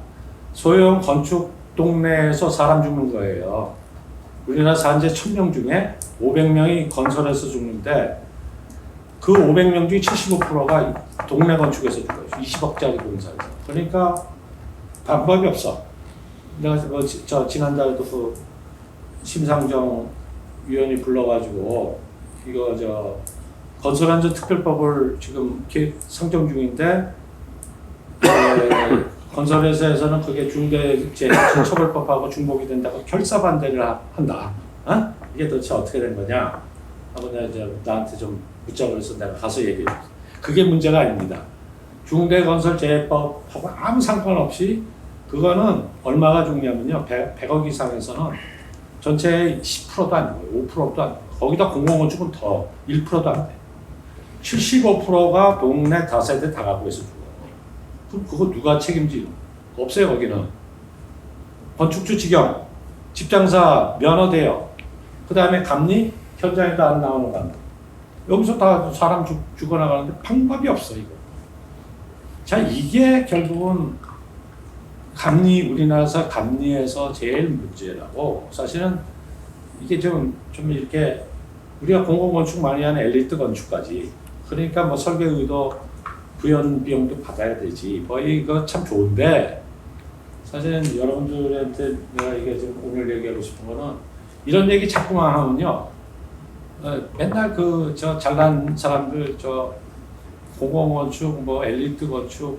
소형 건축 동네에서 사람 죽는 거예요. 우리나라 산재 1000명 중에 500명이 건설에서 죽는데 그 500명 중에 75%가 동네 건축에서 죽어요. 20억짜리 공사에서. 그러니까 방법이 없어. 내가 지난달에도 그 심상정 위원이 불러가지고 이거 건설안전특별법을 지금 상정 중인데 건설회사에서는 그게 중대재해처벌법하고 중복이 된다고 결사 반대를 한다. 이게 도대체 어떻게 된 거냐? 하고 나한테 좀 묻자 그래서 내가 가서 얘기해 줬어. 그게 문제가 아닙니다. 중대건설재해법하고 아무 상관없이 그거는 얼마가 중요하면요. 100억 이상에서는 전체의 10%도 아니고 5%도 아니고 거기다 공공건축은 더 1%도 안 돼. 75%가 동네 다세대 다 갖고 있어 죽어요. 그럼 그거 누가 책임지요? 없어요 거기는. 건축주 직영, 집장사 면허 대여, 그 다음에 감리 현장에도 안 나오는 감리. 여기서 다 사람 죽어나가는데 방법이 없어 이거. 자 이게 결국은 우리나라에서 감리에서 제일 문제라고. 사실은 이게 좀 이렇게 우리가 공공건축 많이 하는 엘리트 건축까지 그러니까 뭐 설계 의도 부연 비용도 받아야 되지. 뭐 이거 참 좋은데 사실은 여러분들한테 내가 이게 지금 오늘 얘기하고 싶은 거는 이런 얘기 자꾸만 하면요. 맨날 저 잘난 사람들 공공건축 뭐 엘리트 건축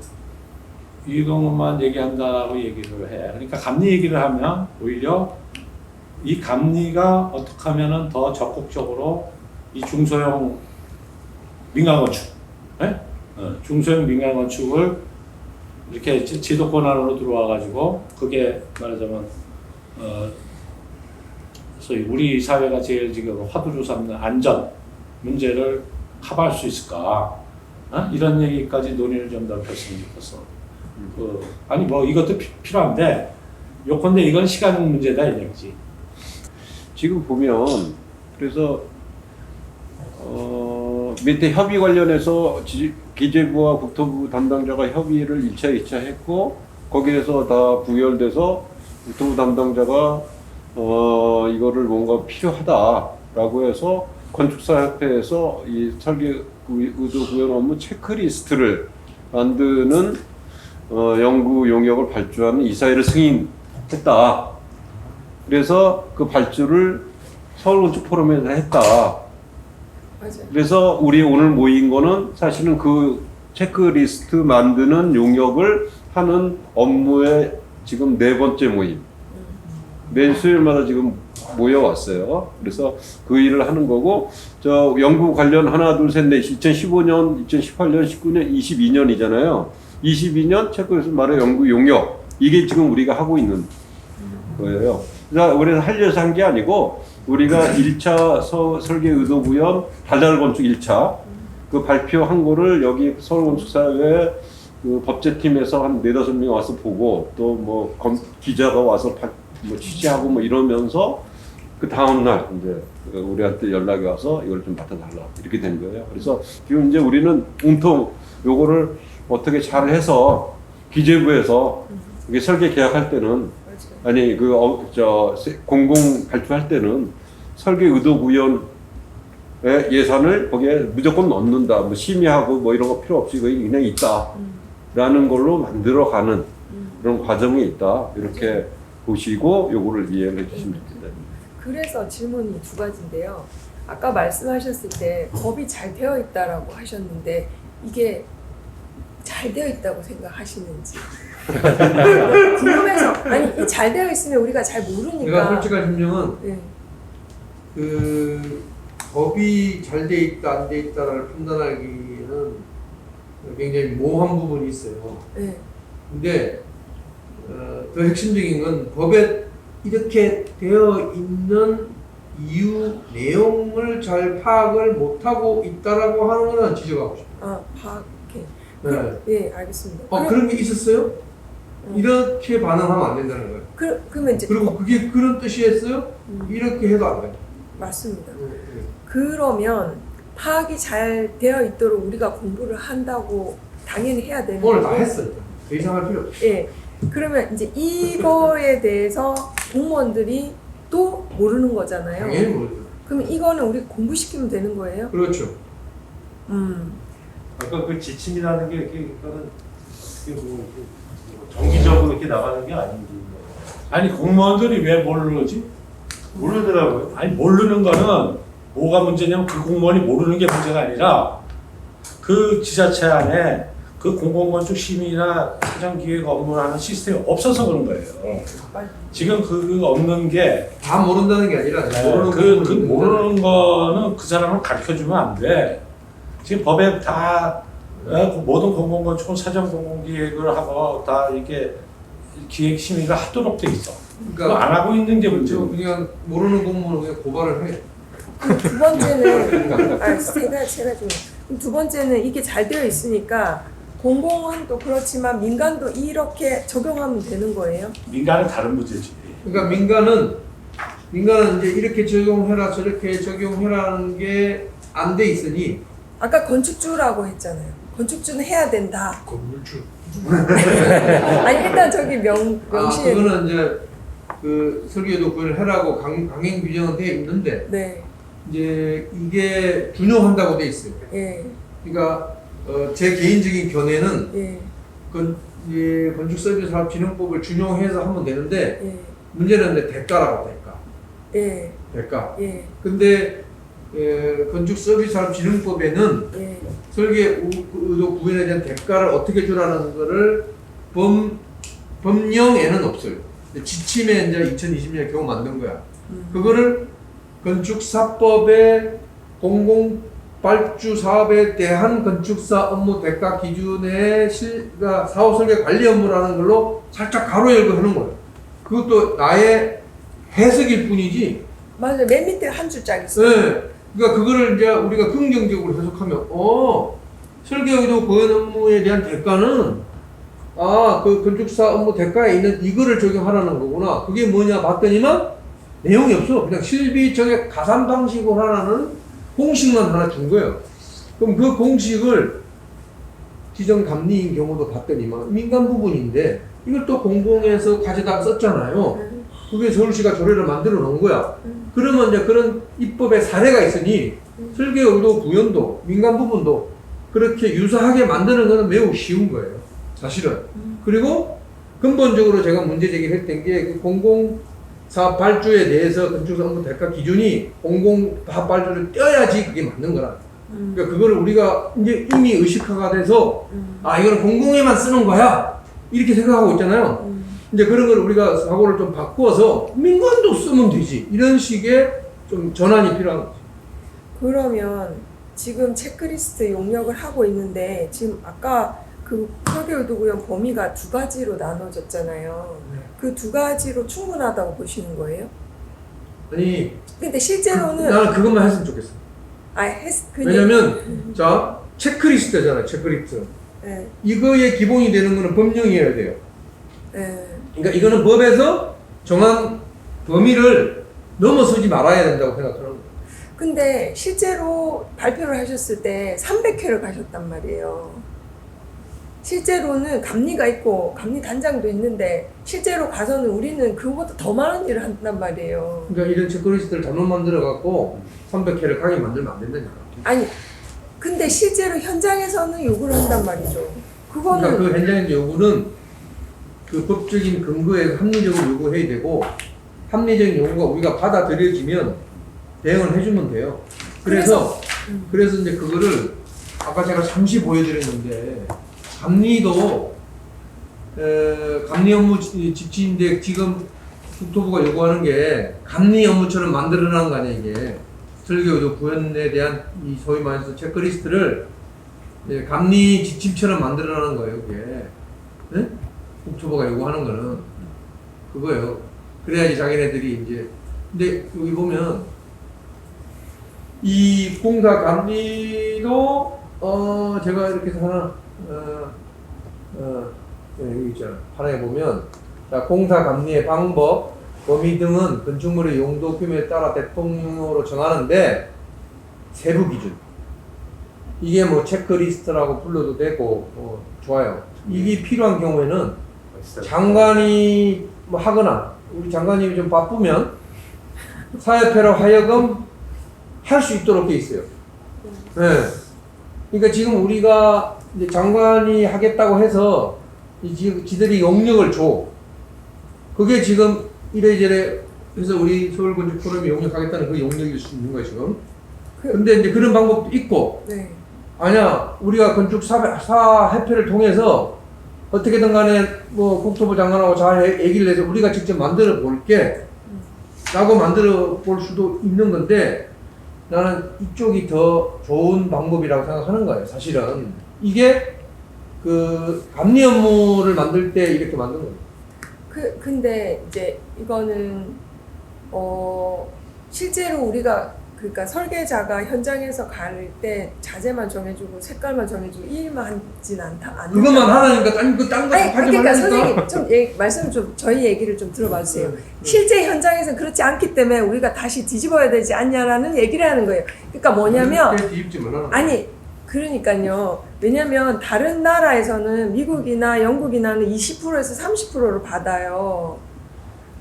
이것만 얘기한다고 얘기를 해. 그러니까 감리 얘기를 하면 오히려 이 감리가 어떻게 하면은 더 적극적으로 이 중소형 민간건축, 중소형 민간건축을 이렇게 지도권 안으로 들어와가지고 그게 말하자면 소위 우리 사회가 제일 지금 화두로 삼는 안전 문제를 커버할 수 있을까? 이런 얘기까지 논의를 좀 넓혔으면 좋겠어. 아니 뭐 이것도 필요한데 요컨대 이건 시간 문제다 이 얘기지. 지금 보면 그래서 밑에 협의 관련해서 기재부와 국토부 담당자가 협의를 1차, 2차 했고 거기에서 다 부결돼서 국토부 담당자가 이거를 뭔가 필요하다라고 해서 건축사협회에서 이 설계 의도 구현 업무 체크리스트를 만드는 연구 용역을 발주하는 이사회를 승인했다. 그래서 그 발주를 서울건축포럼에서 했다. 맞아요. 그래서 우리 오늘 모인 거는 사실은 그 체크리스트 만드는 용역을 하는 업무의 지금 4번째 모임. 매일 수요일마다 지금 모여왔어요. 그래서 그 일을 하는 거고, 저 연구 관련 하나, 둘, 셋, 넷, 2015년, 2018년, 19년, 22년이잖아요. 22년 체크리스트 말의 연구 용역. 이게 지금 우리가 하고 있는 거예요. 그래서 우리는 하려서 한 게 아니고, 우리가 1차 설계 의도 구현 달달 건축 1차 그 발표한 거를 여기 서울건축사회 그 법제팀에서 한 4-5명 와서 보고 또 뭐 기자가 와서 뭐 취재하고 뭐 이러면서 그 다음날 이제 우리한테 연락이 와서 이걸 좀 맡아달라 이렇게 된 거예요. 그래서 지금 이제 우리는 온통 요거를 어떻게 잘 해서 기재부에서 이게 설계 계약할 때는 아니 공공 발표할 때는 설계 의도 구현의 예산을 거기에 무조건 넣는다. 뭐 심의하고 뭐 이런 거 필요 없이 거기 그냥 있다라는 걸로 만들어가는 그런 과정이 있다. 이렇게 보시고 요거를 이해를 해주시면 됩니다. 그래서 질문이 2가지인데요. 아까 말씀하셨을 때 법이 잘 되어 있다라고 하셨는데 이게 잘 되어 있다고 생각하시는지 궁금해서. 아니 이 잘 되어 있으면 우리가 잘 모르니까. 내가 솔직한 심정은 네. 그 법이 잘 돼 있다 안 돼 있다를 판단하기는 굉장히 모호한 부분이 있어요. 네. 근데 더 핵심적인 건 법에 이렇게 되어 있는 이유 내용을 잘 파악을 못하고 있다라고 하는 거는 지적하고 싶어요. 아 파악해. 네. 예, 알겠습니다. 그런 게 있었어요? 이렇게 반응하면 안 된다는 거예요. 그러면 이제 그리고 그게 그런 뜻이었어요? 이렇게 해도 안 돼요. 맞습니다. 그러면 파악이 잘 되어 있도록 우리가 공부를 한다고 당연히 해야 되는 오늘 다 거고. 했어요. 더 이상 할 필요 없어요. 예. 그러면 이제 이거에 대해서 공무원들이 또 모르는 거잖아요. 당연히 모르죠. 그럼 이거는 우리 공부시키면 되는 거예요? 그렇죠. 아까 그 지침이라는 게 그러니까는 정기적으로 이렇게 나가는 게 아닌지. 아니 공무원들이 왜 모르지? 모르더라고요. 아니 모르는 거는 뭐가 문제냐면 그 공무원이 모르는 게 문제가 아니라 그 지자체 안에 그 공공건축 심의나 사전기획 업무를 하는 시스템이 없어서 그런 거예요. 지금 그 없는 게 다 모른다는 게 아니라 모르는 그 부분이 모르는 거는 그 사람을 가르쳐주면 안 돼. 지금 법에 다 모든 공공건축은 사전 공공기획을 하고 다 이게 기획 심의가 하도록 돼 있어. 그거 그러니까 안 하고 있는 게 문제고. 그냥 모르는 공무원은 그냥 고발을 해. 두 번째는 제가 좀. 두 번째는 이게 잘 되어 있으니까 공공은 또 그렇지만 민간도 이렇게 적용하면 되는 거예요? 민간은 다른 문제지. 그러니까 민간은 이제 이렇게 적용해라 저렇게 적용해라는 게 안 돼 있으니 아까 건축주라고 했잖아요. 건축주는 해야 된다. 건물주. 아니 일단 저기 명시에 그거는 이제 그 설계도 그걸 해라고 강행 규정은 돼 있는데 네. 이제 이게 준용한다고 돼 있어요. 예. 그러니까 제 개인적인 견해는 예. 건축서비스사업진흥법을 준용해서 하면 되는데 예. 문제는 이제 대가라고 대가. 예. 대가. 예. 근데 건축서비스사업진흥법에는 예. 설계 의도 구현에 대한 대가를 어떻게 주라는 거를 법령에는 없어요. 지침에 이제 2020년에 겨우 만든 거야. 그거를 건축사법의 공공발주 사업에 대한 건축사 업무 대가 기준의 사업 설계 관리 업무라는 걸로 살짝 가로 열고 하는 거예요. 그것도 나의 해석일 뿐이지. 맞아요. 맨 밑에 한 줄짜리 있어요. 네. 그러니까 그거를 이제 우리가 긍정적으로 해석하면 설계 의도 구현 업무에 대한 대가는 그 건축사 업무 대가에 있는 이거를 적용하라는 거구나. 그게 뭐냐 봤더니만 내용이 없어. 그냥 실비 정액 가산 방식으로 하라는 공식만 하나 준 거예요. 그럼 그 공식을 지정 감리인 경우도 봤더니만 민간 부분인데 이걸 또 공공에서 가져다 썼잖아요. 그게 서울시가 조례를 만들어 놓은 거야. 그러면 이제 그런 입법의 사례가 있으니 설계 의도 구현도 민간 부분도 그렇게 유사하게 만드는 것은 매우 쉬운 거예요. 사실은. 그리고 근본적으로 제가 문제 제기를 했던 게 그 공공사업 발주에 대해서 건축사 업무 대가 기준이 공공사업 발주를 떼어야지 그게 맞는 거라. 그러니까 그거를 우리가 이제 이미 의식화가 돼서 이거는 공공에만 쓰는 거야 이렇게 생각하고 있잖아요. 이제 그런 걸 우리가 사고를 좀 바꾸어서 민간도 쓰면 되지 이런 식의 좀 전환이 필요한 거죠. 그러면 지금 체크리스트 용역을 하고 있는데 지금 아까 그 설계의도구역 범위가 두 가지로 나눠졌잖아요. 그 두 가지로 충분하다고 보시는 거예요? 아니 근데 실제로는 나는 그것만 했으면 좋겠어. 왜냐면 자 체크리스트잖아요. 체크리스트. 네. 이거의 기본이 되는 거는 법령이어야 돼요. 네. 그러니까 이거는 법에서 정한 범위를 넘어서지 말아야 된다고 생각하는 거예요. 근데 실제로 발표를 하셨을 때 300회를 가셨단 말이에요. 실제로는 감리가 있고 감리 단장도 있는데 실제로 가서는 우리는 그거보다 더 많은 일을 한단 말이에요. 그러니까 이런 체크리스트를 잘못 만들어 갖고 300회를 가게 만들면 안 된다니까. 아니 근데 실제로 현장에서는 요구를 한단 말이죠. 그거는 그러니까 그 현장의 요구는 그 법적인 근거에 합리적으로 요구해야 되고 합리적인 요구가 우리가 받아들여지면 대응을 해주면 돼요. 그래서 이제 그거를 아까 제가 잠시 보여드렸는데 감리도 감리 업무 집지인데 지금 국토부가 요구하는 게 감리 업무처럼 만들어내는 거 아니야 이게. 설계의도 구현에 대한 이 소위 말해서 체크리스트를 감리 지침처럼 만들어내는 거예요 그게. 네? 국토부가 요구하는 거는 그거예요. 그래야지 자기네들이 이제 근데 여기 보면 이 공사 감리도 제가 이렇게 해서 하나 여기 있잖아. 하나에 보면 자, 공사 감리의 방법, 범위 등은 건축물의 용도 규모에 따라 대통령으로 정하는데 세부 기준. 이게 뭐 체크리스트라고 불러도 되고 좋아요. 이게 필요한 경우에는 장관이 뭐 하거나 우리 장관님이 좀 바쁘면 사협회로 하여금 할 수 있도록 돼 있어요. 네. 그러니까 지금 우리가 이제 장관이 하겠다고 해서 지들이 용역을 줘. 그게 지금 이래저래 해서 우리 서울건축포럼이 용역하겠다는 그 용역일 수 있는 거예요 지금. 근데 이제 그런 방법도 있고. 네. 아니야 우리가 건축사협회를 통해서 어떻게든 간에 뭐 국토부 장관하고 잘 얘기를 해서 우리가 직접 만들어 볼게 라고 만들어 볼 수도 있는 건데 나는 이쪽이 더 좋은 방법이라고 생각하는 거예요 사실은. 이게 그 감리 업무를 만들 때 이렇게 만든 거예요. 근데 이제 이거는 실제로 우리가 그러니까 설계자가 현장에서 갈 때 자재만 정해주고 색깔만 정해주고 이 일만 하진 않다. 그것만 하라니까 딴 거 하지 그러니까 말라니까. 선생님 좀 말씀 좀 저희 얘기를 좀 들어봐 주세요. 실제 현장에서는 그렇지 않기 때문에 우리가 다시 뒤집어야 되지 않냐라는 얘기를 하는 거예요. 그러니까 뭐냐면 뒤집지 말라는 거야. 아니 그러니까요. 왜냐면 다른 나라에서는 미국이나 영국이나는 20%에서 30%를 받아요.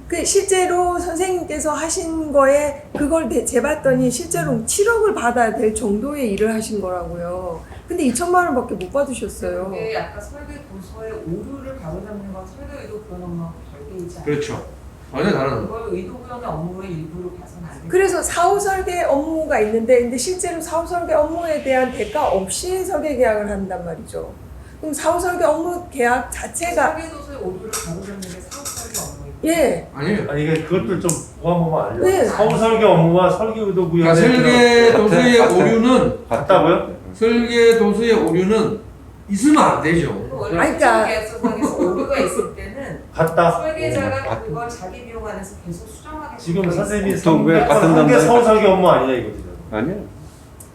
그 실제로 선생님께서 하신 거에 그걸 재봤더니 실제로 7억을 받아야 될 정도의 일을 하신 거라고요. 근데 2천만 원밖에 못 받으셨어요. 그게 아까 설계 도서의 오류를 바로잡는 건 설계 의도 구현 업무하고 별개이지 않아요. 그렇죠. 전혀 다른. 그걸 의도 구현의 업무의 일부로 봐서는 안 돼요. 그래서 사후 설계 업무가 있는데 근데 실제로 사후 설계 업무에 대한 대가 없이 설계 계약을 한단 말이죠. 그럼 사후 설계 업무 계약 자체가 설계 도서의 오류를 바로잡는 게 사후 설계 업무예요. 예. 아니에요. 아니 이게 그것도 좀 보완 보면 알려. 네. 사후 설계 업무와 설계 의도 구현의 설계 도서의 같은- 오류는 같다고요? 설계 도서의 오류는 있으면 안 되죠. 원래 아니, 그러니까- 계약서상에서 오류가 있을 때는 같다. 설계자가 그걸 자기 비용 안에서 계속 수정하게 지금 선생님이 보통 왜 같은 한개 단말에 사후 설계 업무 아니냐 이거죠. 아니요.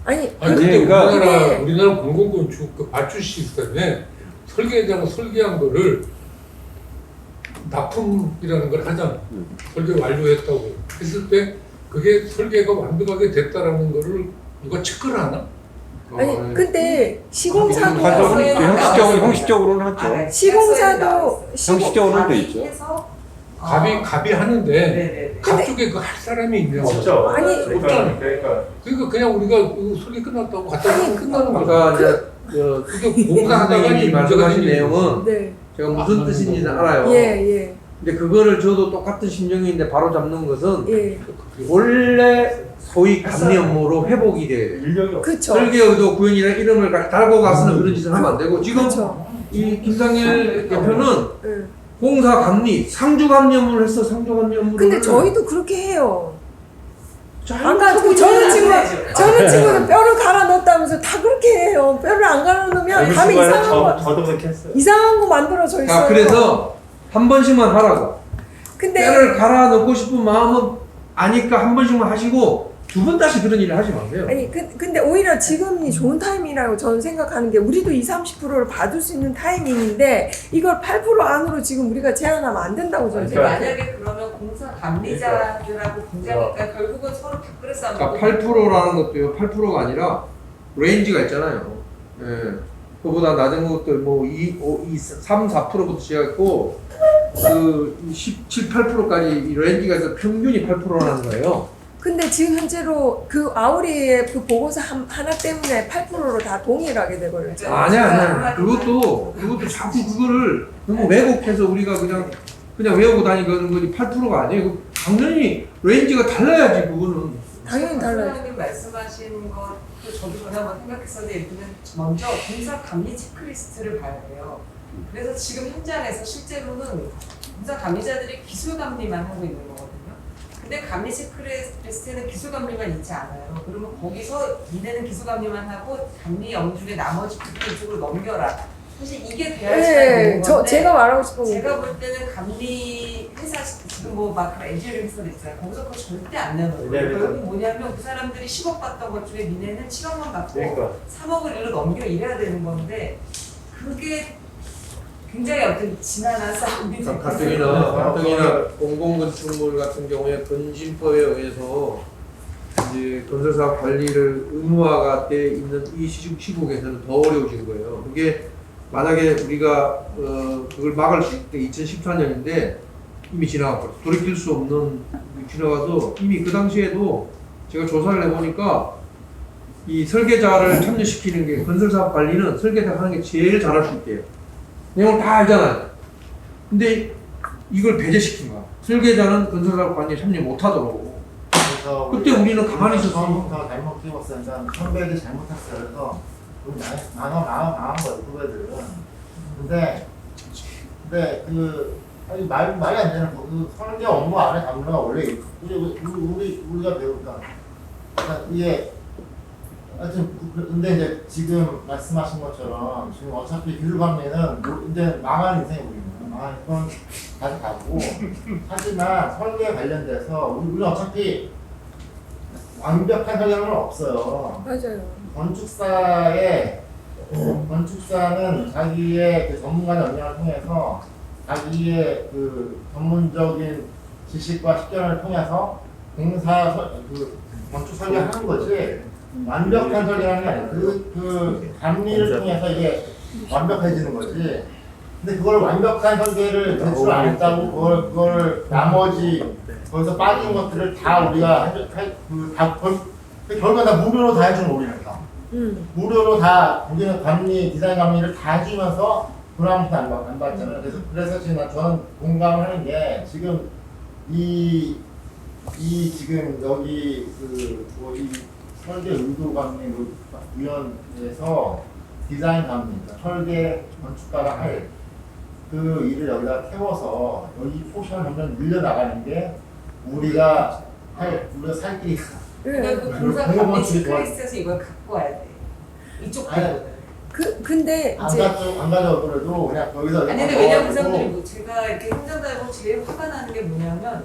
아니 아니 근데 그러니까- 우리나라 공공건축 그 발주 시스템에 설계자가 설계한 거를 납품이라는 걸 하잖아. 설계 완료했다고 했을 때 그게 설계가 완벽하게 됐다라는 거를 누가 체크를 하나? 아니 근데 시공사도 형식적으로는 하죠. 시공사도 형식적으로는 돼 있죠. 갑이 하는데 네네네. 갑 쪽에 그 할 사람이 있냐? 없죠. 아니, 그러니까 그러니까 그냥 우리가 이거 설계 끝났다고 갖다 아니, 놓으면 끝나는 거야. 아까 이제 그 그게 공사하다가 선생님이 말씀하신 내용은 네. 제가 무슨 뜻인지는 알아요. 예. 근데 그거를 저도 똑같은 심정인데 바로 잡는 것은 예. 원래 소위 감리 업무로 회복이 돼요. 인력이 없어. 그쵸. 설계 의도 구현이라는 이름을 달고 가서는 그런 짓을 하면 안 되고 지금 그쵸. 이 김상일 대표는 예. 공사 감리, 상주 감리 업무를 했어. 상주 감리 업무를. 근데 저희도 그렇게 해요. 아까 잘못하고 저는 있네. 친구는 뼈를 갈아 넣었다면서 다 그렇게 해요. 뼈를 안 갈아 넣으면 감이 저도 그렇게 했어요. 이상한 거 만들어져 있어요. 자, 그래서 한 번씩만 하라고. 근데 뼈를 갈아 넣고 싶은 마음은 아니까 한 번씩만 하시고 두 번 다시 그런 일을 하지 마세요. 아니 근데 오히려 지금이 좋은 타이밍이라고 저는 생각하는 게 우리도 20-30%를 받을 수 있는 타이밍인데 이걸 8% 안으로 지금 우리가 제한하면 안 된다고 저는 근데 생각해요. 만약에 그러면 공사 감리자들하고 공장이니까 결국은 서로 밥그릇 싸움. 그러니까 8%라는 것도요. 8%가 아니라 레인지가 있잖아요. 예. 그보다 낮은 것들 뭐 3, 4%부터 시작했고 그 17, 8%까지 이 레인지가 있어 평균이 8%라는 거예요. 근데 지금 현재로 그 아우리의 그 보고서 하나 때문에 8%로 다 동일하게 돼버렸죠. 아니야. 그것도 자꾸 그거를 너무 왜곡해서 우리가 그냥 외우고 다니는 거지 8%가 아니에요. 그 당연히 레인지가 달라야지 그거는. 당연히 달라요. 선생님 말씀하신 것도 저도 전에 한번 생각했었는데 일단은 먼저 공사 감리 체크리스트를 봐야 돼요. 그래서 지금 현장에서 실제로는 공사 감리자들이 기술 감리만 하고 있는 거거든요. 근데 감리 체크리스트에는 기술 감리만 있지 않아요. 그러면 거기서 니네는 기술 감리만 하고 감리 업무 중에 나머지 부분 이쪽으로 넘겨라. 사실 이게 돼야지 되는 건데 제가 말하고 싶은 게 제가 볼 때는 감리 회사 지금 막 엔지니어링 회사들 있잖아요. 거기서 그거 절대 안 내놓아요. 네, 결국 뭐냐면 그 사람들이 10억 받던 것 중에 니네는 7억만 받고 그러니까. 3억을 일로 넘겨 이래야 되는 건데 그게 굉장히 어떤 지난한 싸움이 가뜩이나 공공건축물 같은 경우에 건진법에 의해서 이제 건설사업 관리를 의무화가 돼 있는 이 시국에서는 더 어려워지는 거예요. 그게 만약에 우리가 그걸 막을 수 있을 때 2014년인데 이미 지나갔고 돌이킬 수 없는 지나가서 이미 그 당시에도 제가 조사를 해보니까 이 설계자를 참여시키는 게 건설사업 관리는 설계자가 하는 게 제일 잘할 수 있대요. 내용을 다 알잖아요. 근데 이걸 배제시킨 거야. 설계자는 건설사업 관리에 참여 못하도록. 그래서 그때 우리는 가만히 있었어. 처음부터 잘못 키웠어요. 그러니까 선배들이 잘못했어요. 그래서 망한 거예요, 후배들은. 근데 아니 말이 안 되는 거. 그 설계 업무 안에 담론가 원래 우리가 배우니까 그러니까 이게 하여튼 근데 이제 지금 말씀하신 것처럼 지금 어차피 기술관리는 이제 망한 인생이 우리는 망한 건 다시 가고 하지만 설계 관련돼서 우리는 어차피 완벽한 설계는 없어요. 맞아요. 건축사는 자기의 그 전문가 역량을 통해서 자기의 그 전문적인 지식과 식견을 통해서 건축 설계하는 거지 완벽한 설계라는 게 아니에요. 그 감리를 통해서 이게 완벽해지는 거지. 근데 그걸 완벽한 설계를 제출 안 했다고 그걸 나머지 거기서 빠진 것들을 다 우리가 결과 다 무료로 다 해주는 우리니까. 무료로 다 우리는 감리 디자인 감리를 다 해주면서 돈 아무것도 안 받잖아요. 그래서 지금 저는 공감을 하는 게 지금 이 지금 여기 이 설계 의도 감리 위원회에서 디자인 감리, 설계 건축가가 할 그 일을 여기다 태워서 여기 포션을 점점 늘려나가는 게 우리가 살 길이 있어. 그러니까 그 공사 감리 체크리스트에서 이걸 갖고 와야 돼. 이쪽 배우들. 근데 이제 안 가져오더라도 그냥 거기서 아니 근데 왜냐면 그 사람들이 뭐 제가 이렇게 현장 다니고 제일 화가 나는 게 뭐냐면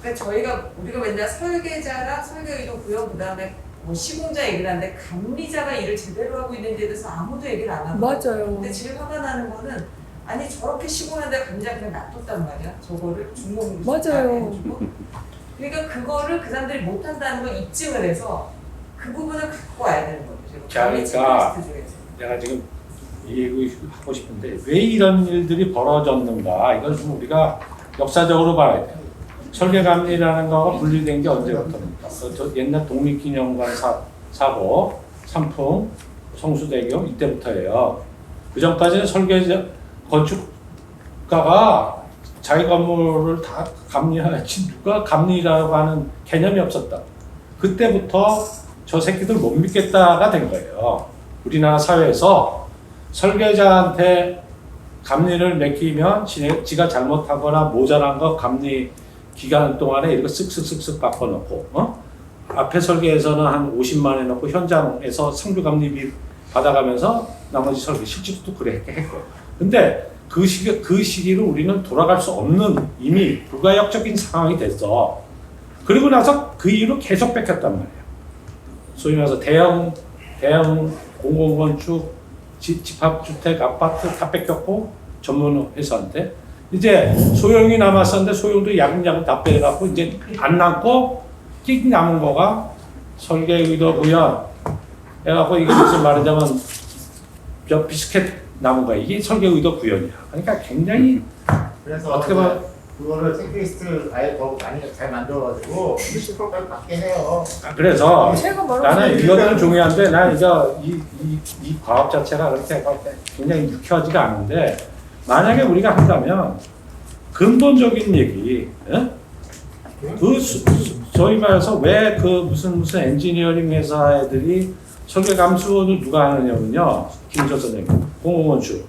그러니까 우리가 맨날 설계자랑 설계 의도 구현 그다음에 뭐 시공자 얘기를 하는데 감리자가 일을 제대로 하고 있는 데 대해서 아무도 얘기를 안 하고. 맞아요. 근데 제일 화가 나는 거는 아니 저렇게 시공하는데 감리자 그냥 놔뒀단 말이야. 저거를 중공으로 맞아요. 해주고. 그러니까 그거를 그 사람들이 못한다는 걸 입증을 해서 그 부분을 갖고 와야 되는 거죠. 자, 그러니까 내가 지금 이 얘기 하고 싶은데 왜 이런 일들이 벌어졌는가 이걸 좀 우리가 역사적으로 봐야 돼요. 설계감리라는 거가 분리된 게 언제부터입니까? 저 옛날 독립기념관 사고, 삼풍, 성수대교 이때부터예요. 그 전까지는 건축가가 자기 건물을 다 감리하지 누가 감리라고 하는 개념이 없었다. 그때부터 저 새끼들 못 믿겠다가 된 거예요. 우리나라 사회에서 설계자한테 감리를 맡기면 지가 잘못하거나 모자란 거 감리 기간 동안에 이렇게 쓱쓱쓱쓱 바꿔놓고 앞에 설계에서는 한 50만 해놓고 현장에서 상주 감리비 받아가면서 나머지 설계 실제로도 그래 했고 근데 그 시기를 우리는 돌아갈 수 없는 이미 불가역적인 상황이 됐어. 그리고 나서 그 이후로 계속 뺏겼단 말이야. 소위 말해서 대형 공공건축, 집합주택, 아파트 다 뺏겼고 전문 회사한테 이제 소형이 남았었는데 소형도 야금야금 다 빼갖고 이제 안 남고 끽 남은 거가 설계 의도 구현 해갖고 이게 무슨 말하자면 저 비스켓 남은 거야. 이게 설계 의도 구현이야. 그러니까 굉장히 그래서 어떻게 보면 그거를 체크리스트 아예 더 많이 잘 만들어가지고 20%까지 받게 해요. 그래서 제가 말한 나는 이것도 중요한데 난 이 과업 자체가 그렇게 굉장히 유쾌하지가 않은데 만약에 우리가 한다면 근본적인 얘기, 저희 말해서 왜 그 무슨 엔지니어링 회사 애들이 설계 감수를 누가 하느냐면요, 김조 선생님, 공공건축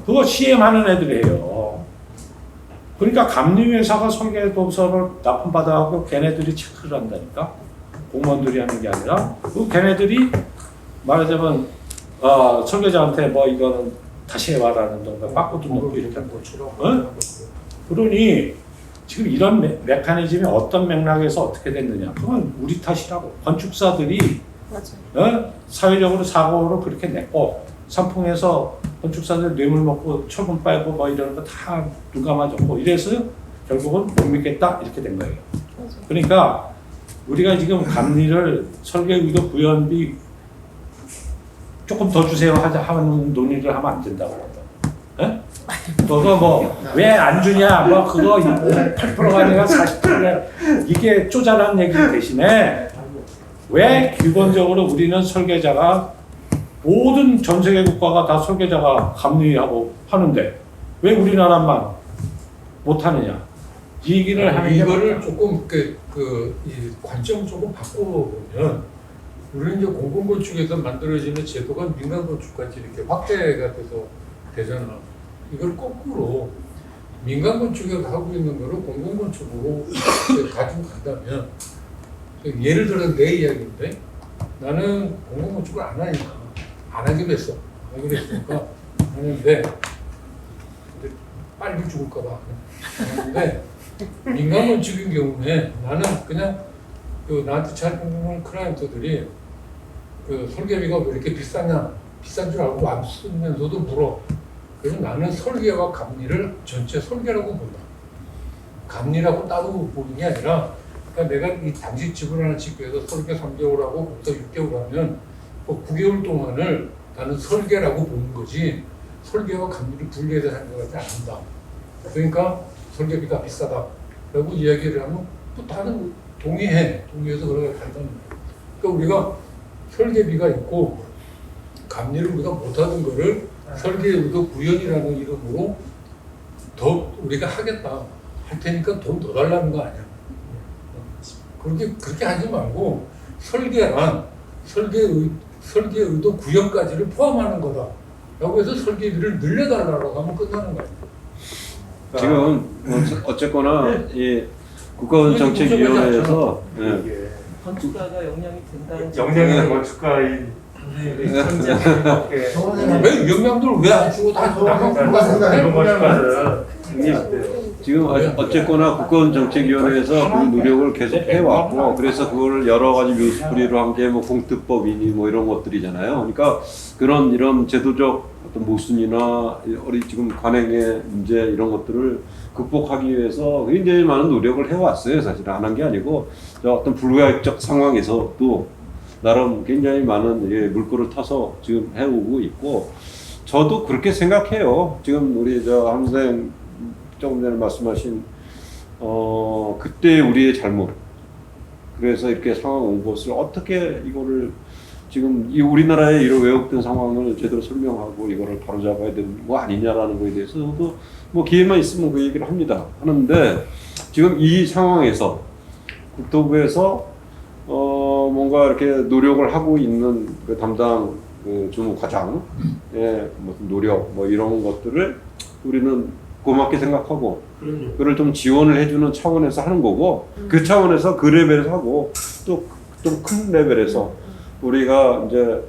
그거 CM하는 애들이에요. 그러니까 감리회사가 설계 도서를 납품받아갖고 걔네들이 체크를 한다니까. 공무원들이 하는 게 아니라 그 걔네들이 말하자면 설계자한테 뭐 이거는 다시 해봐라는 동가 빠꾸도 넣고 이렇게 하는 거죠. 그러니 지금 이런 메커니즘이 어떤 맥락에서 어떻게 됐느냐 그건 우리 탓이라고. 건축사들이 사회적으로 사고로 그렇게 냈고 삼풍에서 건축사들 뇌물 먹고 철분 빨고 뭐 이러는 거 다 눈 감아줬고 이래서 결국은 못 믿겠다 이렇게 된 거예요. 그러니까 우리가 지금 감리를 설계 의도 구현비 조금 더 주세요 하는 논의를 하면 안 된다고. 그거 뭐 왜 안 주냐 뭐 그거 8%가 아니라 40% 이게 쪼잔한 얘기 대신에 왜 기본적으로 우리는 설계자가 모든 전 세계 국가가 다 설계자가 감리하고 하는데 왜 우리나라만 못하느냐 이 얘기를 하는 이거를 조금 이 관점 조금 바꿔보면 우리는 이제 공공건축에서 만들어지는 제도가 민간건축까지 이렇게 확대가 되잖아. 이걸 거꾸로 민간건축에서 하고 있는 거를 공공건축으로 가지고 간다면 예를 들어 내 이야기인데 나는 공공건축을 안 하니까 안 하기로 했어. 안 하기로 했으니까 하는데 빨리 죽을까 봐. 하는데 민간건축인 경우에 나는 그냥 나한테 찾는 클라이언트들이 설계비가 왜 이렇게 비싸냐 비싼 줄 알고 안 쓰면서도 물어. 그래서 나는 설계와 감리를 전체 설계라고 본다. 감리라고 따로 보는 게 아니라 그러니까 내가 이 당시 집을 하나 짓기 위해서 설계 3개월 하고 거기서 6개월 하면 9개월 동안을 나는 설계라고 보는 거지 설계와 감리를 분리해서 생각하지 않는다. 그러니까 설계비가 비싸다 라고 이야기를 하면 또 다른 동의해서 그렇게 간다는 거예요. 그러니까 우리가 설계비가 있고 감리를 우리가 못하는 거를 설계 의도 구현이라는 이름으로 더 우리가 하겠다 할 테니까 돈 더 달라는 거 아니야. 그렇게 하지 말고 설계란 설계 의도 구현까지를 포함하는 거다 라고 해서 설계비를 늘려달라고 하면 끝나는 거야. 지금 어쨌거나 이 국가원정책위원회에서 건축가가 영향이 된다는 영향이나 건축가인 왜 영양들 왜 안 주고 다 나가고 이런 건축가는 지금 어쨌거나 국가정책위원회에서 그 노력을 계속 해왔고, 그래서 그걸 여러 가지 묘수풀이로 한 게 뭐 공특법이니 뭐 이런 것들이잖아요. 그러니까 이런 제도적 어떤 모순이나 우리 지금 관행의 문제 이런 것들을 극복하기 위해서 굉장히 많은 노력을 해왔어요. 사실 안 한 게 아니고 어떤 불가역적 상황에서도 나름 굉장히 많은 물꼬를 타서 지금 해오고 있고, 저도 그렇게 생각해요. 지금 우리 한 선생 조금 전에 말씀하신 그때 우리의 잘못, 그래서 이렇게 상황 온 것을 어떻게 이거를 지금 이 우리나라의 이런 왜곡된 상황을 제대로 설명하고 이거를 바로잡아야 되는 거 아니냐라는 거에 대해서도 뭐 기회만 있으면 그 얘기를 하는데, 지금 이 상황에서 국토부에서 뭔가 이렇게 노력을 하고 있는 그 담당 그 주무과장의 무슨 노력 뭐 이런 것들을 우리는 고맙게 생각하고, 그럼요. 그걸 좀 지원을 해주는 차원에서 하는 거고, 그 차원에서 그 레벨에서 하고, 또 좀 큰 레벨에서 우리가 이제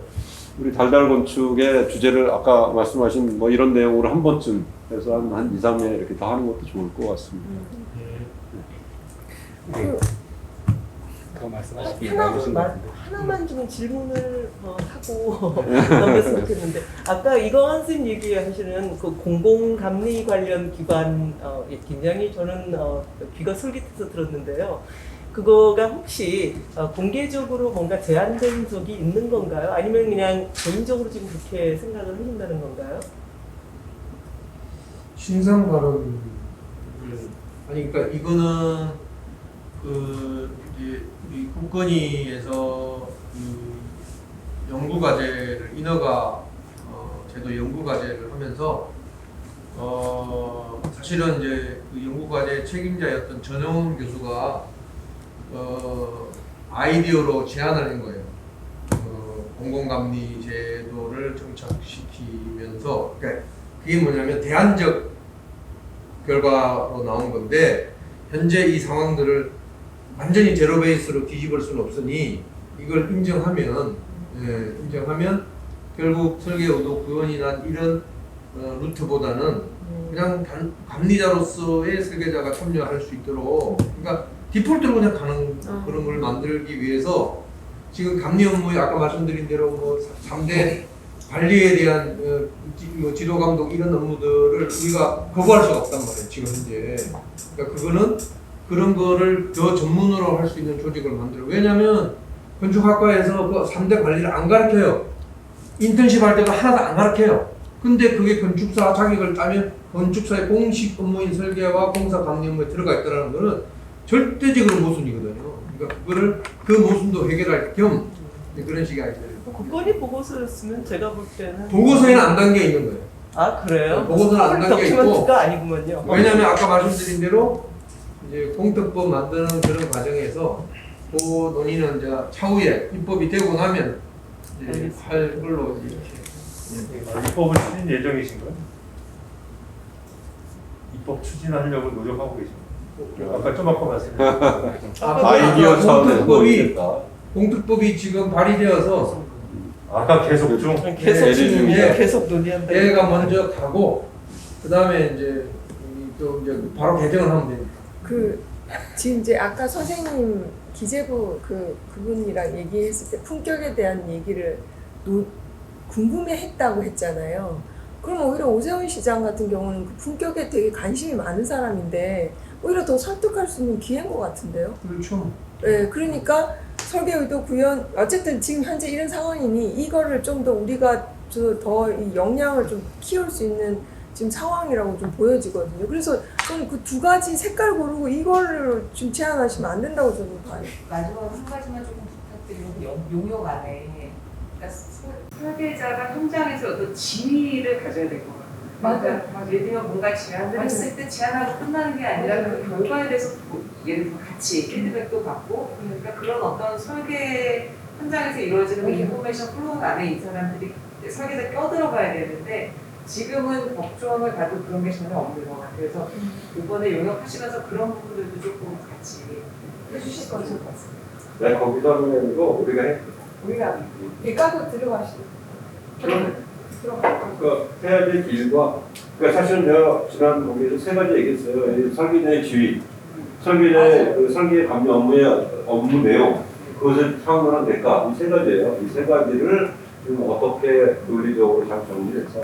우리 달달 건축의 주제를 아까 말씀하신 뭐 이런 내용으로 한 번쯤 해서 한 2, 3회 이렇게 더 하는 것도 좋을 것 같습니다. 더 말씀하시기 하나만 좀 질문을 하고 넘겼으면 좋겠는데, 아까 이건 선생님 얘기하시는 그 공공감리 관련 기관 굉장히 저는 귀가 솔깃해서 들었는데요. 그거가 혹시 공개적으로 뭔가 제한된 적이 있는 건가요? 아니면 그냥 개인적으로 지금 그렇게 생각을 하신다는 건가요? 신상 발언 아니 그러니까 이거는 이제 우리 국건위에서 연구 과제를 인허가 제도 연구 과제를 하면서 사실은 이제 그 연구 과제 책임자였던 전영훈 교수가 아이디어로 제안을 한 거예요. 공공감리 제도를 정착시키면서, 그러니까 그게 뭐냐면 대안적 결과로 나온 건데, 현재 이 상황들을 완전히 제로 베이스로 뒤집을 수는 없으니 이걸 인정하면 결국 설계 의도 구현이 난 이런 루트보다는 그냥 감리자로서의 설계자가 참여할 수 있도록, 그러니까 디폴트로 그냥 가는 그런 걸 만들기 위해서 지금 감리 업무에 아까 말씀드린 대로 뭐 3대 관리에 대한 지도 감독 이런 업무들을 우리가 거부할 수가 없단 말이에요. 지금 현재. 그러니까 그거는 그런 거를 더 전문으로 할 수 있는 조직을 만들어. 왜냐하면 건축학과에서 그 3대 관리를 안 가르쳐요. 인턴십 할 때도 하나도 안 가르쳐요. 근데 그게 건축사 자격을 따면 건축사의 공식 업무인 설계와 공사 감리 업무에 들어가 있다는 거는 절대적으로 모순이거든요. 그러니까 그거를 그 모순도 해결할 겸 그런 식의 아이디어를. 국건이 보고서였으면 제가 볼 때는 보고서에는 안 담겨 있는 거예요. 아 그래요? 보고서는 안 담겨 있고. 다큐멘트가 아니구먼요. 왜냐하면 아까 말씀드린 대로 이제 공특법 만드는 그런 과정에서 그 논의는 이제 차후에 입법이 되고 나면 이제 할 걸로 이렇게. 입법을 추진 예정이신가요? 입법 추진하려고 노력하고 계십니다. 아까 좀 아까 말씀하셨죠. 아이디어 차원에서 공특법이 지금 발의되어서 아까 계속 좀 계속 논의한다. 얘가 먼저 가고 그 다음에 이제 또 이제 바로 개정을 하면 됩니다. 지금 이제 아까 선생님 기재부 그분이랑 얘기했을 때 품격에 대한 얘기를 궁금해했다고 했잖아요. 그럼 오히려 오세훈 시장 같은 경우는 그 품격에 되게 관심이 많은 사람인데 오히려 더 설득할 수 있는 기회인 것 같은데요. 그렇죠. 네, 그러니까 설계 의도 구현 어쨌든 지금 현재 이런 상황이니 이거를 좀 더 우리가 더 이 역량을 좀 키울 수 있는 지금 상황이라고 좀 보여지거든요. 그래서 저는 그 두 가지 색깔 고르고 이거를 좀 제안하시면 안 된다고 저는 봐요. 마지막으로 한 가지만 조금 부탁드리는 게 용역 안에 그러니까 설계자가 현장에서 어떤 지위를 가져야 될 것 같아요. 그러니까 예를 들면 뭔가 제안을 했을 때 제안하고 끝나는 게 아니라 그 결과에 대해서 예를 들면 같이 피드백도 받고 그러니까 그런 어떤 설계 현장에서 이루어지는 인포메이션 플로우 안에 이 사람들이 설계자 껴들어가야 되는데 지금은 법조항을 봐도 그런 게 전혀 없는 것 같아요. 그래서 이번에 용역하시면서 그런 부분들도 조금 같이 해주실 것 같습니다. 네, 거기서 하는 거 우리가 해. 우리가 밀가루 들어가시죠. 그러니까 해야 될 일과 그러니까 사실은 내가 지난 거기에서 세 가지 얘기했어요. 이 설계자의 지위, 설계자의 그 설계 감리 업무의 업무 내용, 그것을 상응하는 대가 이 세 가지예요. 이 세 가지를 지금 어떻게 논리적으로 잘 정리해서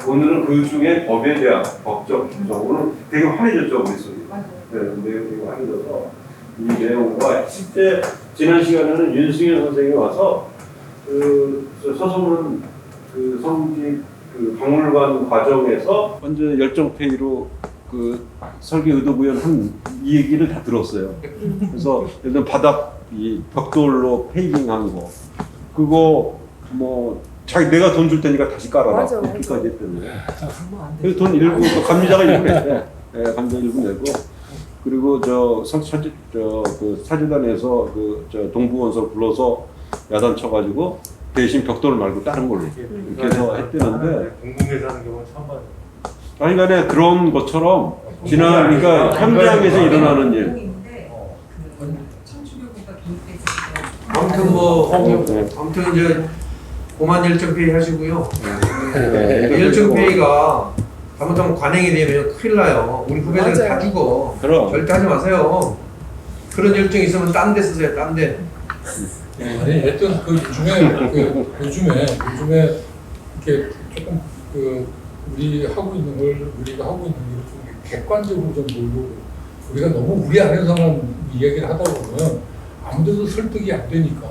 오늘은 그 중에 법에 대한 법적 규정으로 되게 환해졌죠 우리 속이. 네, 내용이 되게 환해져서 이 내용과 실제 지난 시간에는 윤승현 선생님이 와서 그 서소문 그 성지 그 박물관 과정에서 완전 열정페이로 그 설계 의도 구현 이 얘기를 다 들었어요. 그래서 예를 들어 바닥 이 벽돌로 페이징한 거 그거 뭐 자기 내가 돈 줄 테니까 다시 깔아라 맞아, 그렇게까지 했더니 그래서 돈 일부 또 감리자가 일부 냈대. 네, 감리자 일부 내고 그리고 그 사재단에서 그 저 동부건설 불러서 야단 쳐가지고 대신 벽돌 말고 다른 걸로 이렇게 해서 했대는데 궁금해서 하는 경우는 처음 봐요. 아니 간에 그런 것처럼 지난 그러니까 현장에서 일어나는 일 그 청주교구가 개입돼서 아무튼 뭐 네. 아무튼 이제 고만 열정페이 하시고요. 네. 열정페이가 잘못하면 관행이 되면 큰일 나요. 우리 후배들 다 맞아요. 죽어. 그럼 절대 하지 마세요. 그런 열정이 있으면 딴 데 쓰세요. 딴 데. 아니 하여튼 그 요즘에 이렇게 조금 그 우리가 하고 있는 걸 좀 객관적으로 좀 보고 우리가 너무 우리 안에서만 이야기를 하다 보면 아무데도 설득이 안 되니까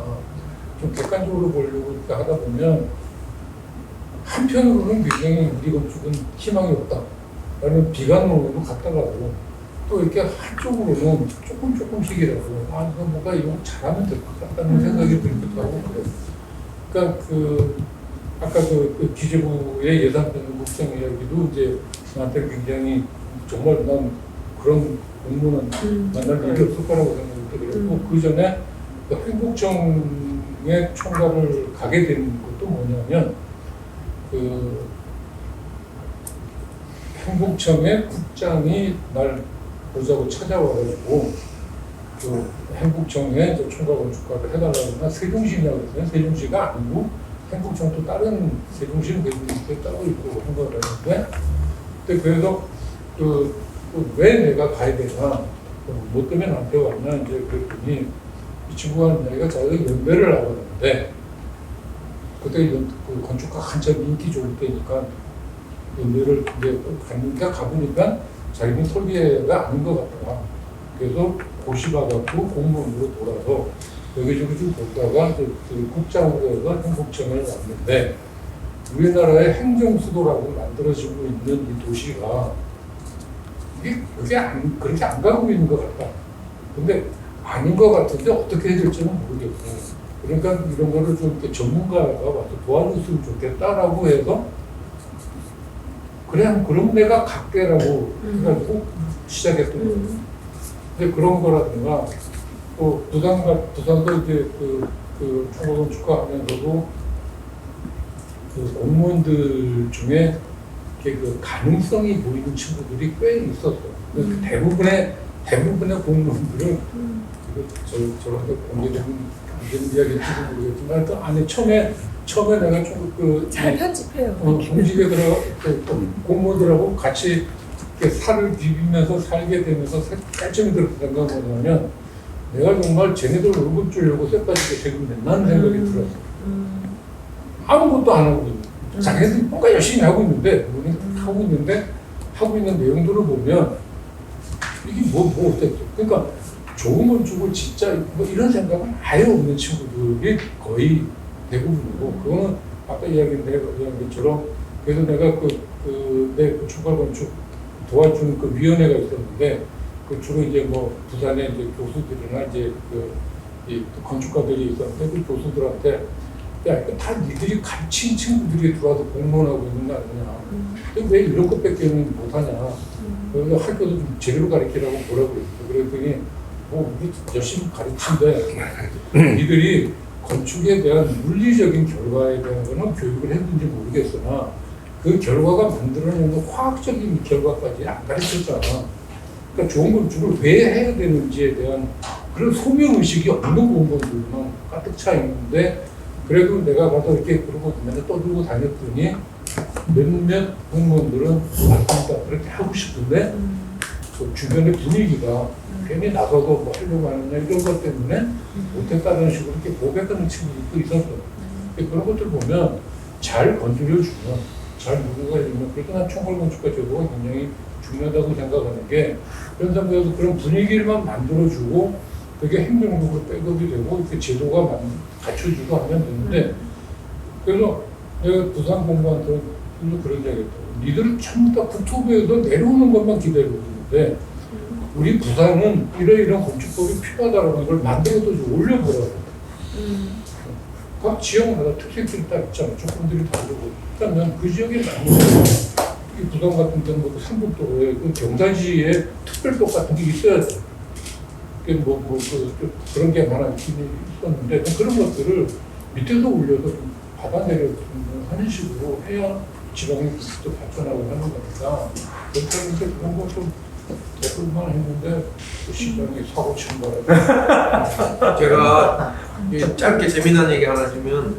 좀 객관적으로 보려고 이렇게 하다 보면 한편으로는 굉장히 우리 건축은 희망이 없다라는 비관으로 갔다가도 또 이렇게 한쪽으로는 조금씩이라도 이거 뭔가 이거 잘하면 될 것 같다는 생각이 들기도 하고 그래요. 그러니까 아까 그 기재부의 예산편 국정 이야기도 이제 저한테 굉장히 정말 난 그런 공무는 만날 일이 없을 거라고 생각이 들었고 그 전에 그 행복청의 총괄을 가게 된 것도 뭐냐면 그 행복청의 국장이 날 보자고 찾아와가지고 그 행복청에 총괄 건축가를 해달라고 세종시냐고 그랬어요. 세종시가 아니고 행복청도 다른 세종시는 그게 따로 있고 한 거라는데 근데 그래서 왜 내가 가야 되나 뭐 때문에 나한테 왔냐 이제 그랬더니 이 친구가 하는 이야기가 자기가 연배를 나가는데 그때 그 건축가 한참 인기 좋을 때니까 연배를 이제 가보니까 자기는 설계가 아닌 것 같더라. 그래서 고시받았고 공무원으로 돌아서 여기저기 좀 보다가 그 국장으로 해서 행복청에 왔는데 우리나라의 행정수도라고 만들어지고 있는 이 도시가 그게 그렇게 안 가고 있는 것 같다. 근데 아닌 것 같은데 어떻게 해야 될지는 모르겠고 그러니까 이런 거를 좀 이렇게 전문가가 와서 도와줬으면 좋겠다라고 해서 그럼 내가 갈게라고 해가지고 시작했던 거예요. 근데 그런 거라든가 또 부산도 이제 그 총괄건축가 하면서도 그 공무원들 중에 그 가능성이 보이는 친구들이 꽤 있었어요. 대부분의 공무원들은 저한테 공개되는 이야기인지 모르겠지만 그 안에 처음에 내가 좀 잘 편집해요. 공직에 들어가 공무원들하고 같이 이렇게 살을 비비면서 살게 되면서 깔점이 들었던 건 뭐냐면 내가 정말 쟤네들 월급 주려고 쇠빠지게 되고 낸다는 생각이 들었어. 아무것도 안 하고 있는. 자기네들이 뭔가 열심히 하고 있는데 하고 있는 내용들을 보면 이게 뭐 어땠죠? 그러니까 좋은 건축을 진짜 뭐 이런 생각은 아예 없는 친구들이 거의 대부분이고 그거는 아까 이야기한 것처럼 그래서 내가 내 총괄 건축 도와주는 그 위원회가 있었는데 그 주로 이제 뭐 부산에 이제 교수들이나 이제 이 건축가들이 있었는데 그 교수들한테 야, 이거 다 니들이 가르친 친구들이 들어와서 공무원하고 있는 거 아니냐. 근데 왜 이런 것밖에는 못하냐. 그래서 학교도 좀 제대로 가르치라고 뭐라고 그랬어. 그랬더니 우리 열심히 가르친데 니들이 건축에 대한 물리적인 결과에 대한 거는 교육을 했는지 모르겠으나 그 결과가 만들어내는 화학적인 결과까지 안 가르쳤잖아. 그러니까 좋은 건축을 왜 해야 되는지에 대한 그런 소명의식이 없는 공무원들만 가득 차 있는데 그래도 내가 봐도 이렇게 그러고 맨날 떠들고 다녔더니 몇몇 공무원들은 맞습니다. 그렇게 하고 싶은데 그 주변의 분위기가 괜히 나서서 뭐 하려고 하느냐 이런 것 때문에 못했다는 식으로 이렇게 고백하는 친구들도 있었어요. 그런 것들 보면 잘 건드려주면, 잘 누구가 해주면, 그래서 난 총괄건축가 제도가 굉장히 중요하다고 생각하는 게, 그런 상태에서 그런 분위기만 만들어주고, 그게 행정적으로 백업이 되고, 이렇게 제도가 갖춰주고 하면 되는데, 그래서 내가 부산 공무원한테 그런 이야기 했다고. 니들은 전부 다 국토부에서 내려오는 것만 기다리고 있는데, 우리 부산은 이런 건축법이 필요하다는 걸 만들어서 좀 올려보라고. 각 지역마다 특색들이 딱 있잖아. 조건들이 다르고. 그러면 그 지역에 맞는 이 부산 같은 경우도 삼북도에 그 경사지에 특별법 같은 게 있어야 돼. 그런 게 많아 있긴 있었는데 그런 것들을 밑에서 올려서 좀 받아내려 하는 식으로 해야 지방의 국도 발전하고 하는 거니까 그렇게 하면서 그런 거 좀 대풀만 했는데 그 시장이 사고 친 거라. 제가 짧게 재미난 얘기 하나 주면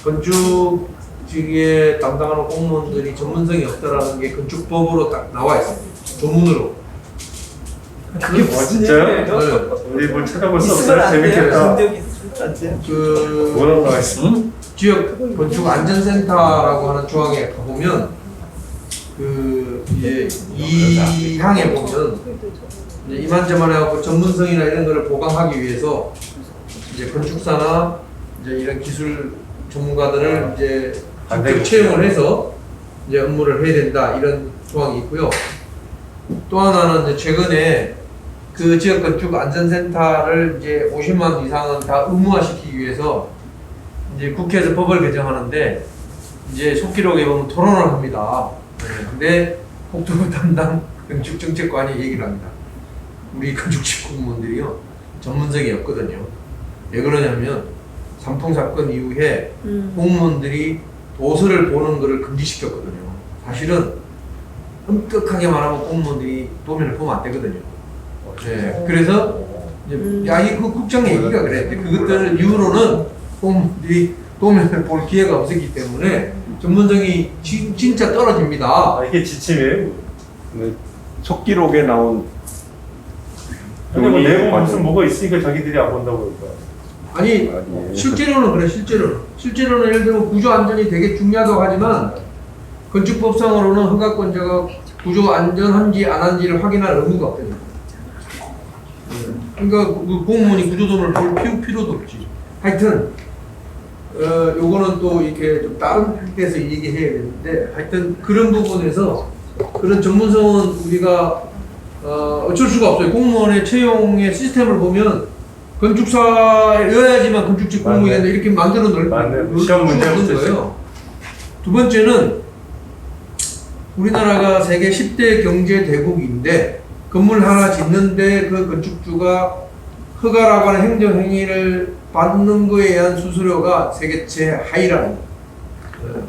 건축직에 담당하는 공무원들이 전문성이 없다라는 게 건축법으로 딱 나와 있어요. 논문으로. 그게 뭐 진짜요? 네. 우리 뭘 찾아볼 수 있으면 없어요? 안 돼요. 재밌겠다. 능력이 있으면 안 돼요. 그 뭐라고 나와 있어? 지역 건축 안전센터라고 하는 조항에 가보면 그 이제 2항에 보면 이제 이만저만 해갖고 전문성이나 이런 거를 보강하기 위해서 이제 건축사나 이제 이런 기술 전문가들을 이제 직접 채용을 해서 이제 업무를 해야 된다 이런 조항이 있고요. 또 하나는 이제 최근에 그 지역 건축 안전센터를 이제 50만 원 이상은 다 의무화시키기 위해서 이제 국회에서 법을 개정하는데 이제 속기록에 보면 토론을 합니다. 근데 국토부 담당 건축정책관이 얘기를 합니다. 우리 건축직 공무원들이요 전문성이 없거든요. 왜 그러냐면 삼풍 사건 이후에 공무원들이 도서를 보는 것을 금지시켰거든요. 사실은 엄격하게 말하면 공무원들이 도면을 보면 안 되거든요. 네, 그래서 이 국장 얘기가 그래. 그것들 이후로는 공무원들이 도면을 볼 기회가 없었기 때문에 전문성이 진짜 떨어집니다. 아, 이게 지침이에요? 속기록에 나온 근데 뭐 내용 무슨 뭐가 있으니까 자기들이 안 본다고 그럴까? 아니 실제로는 그래. 실제로는 예를 들면 구조 안전이 되게 중요하다고 하지만 건축법상으로는 허가권자가 구조 안전한지 안 한지를 확인할 의무가 없거든요. 그러니까 그 공무원이 구조도를 볼 필요도 없지. 하여튼 요거는 또 이렇게 좀 다른 데서 얘기해야 되는데 하여튼 그런 부분에서 그런 전문성은 우리가 어쩔 수가 없어요. 공무원의 채용의 시스템을 보면 건축사여야지만 건축직 공무원이 된다 이렇게 만들어 놓을 시험 문제 수가 없는 거예요. 두 번째는 우리나라가 세계 10대 경제 대국인데 건물 하나 짓는데 그 건축주가 허가라고 하는 행정행위를 받는 거에 의한 수수료가 세계 최하위라는 거예요.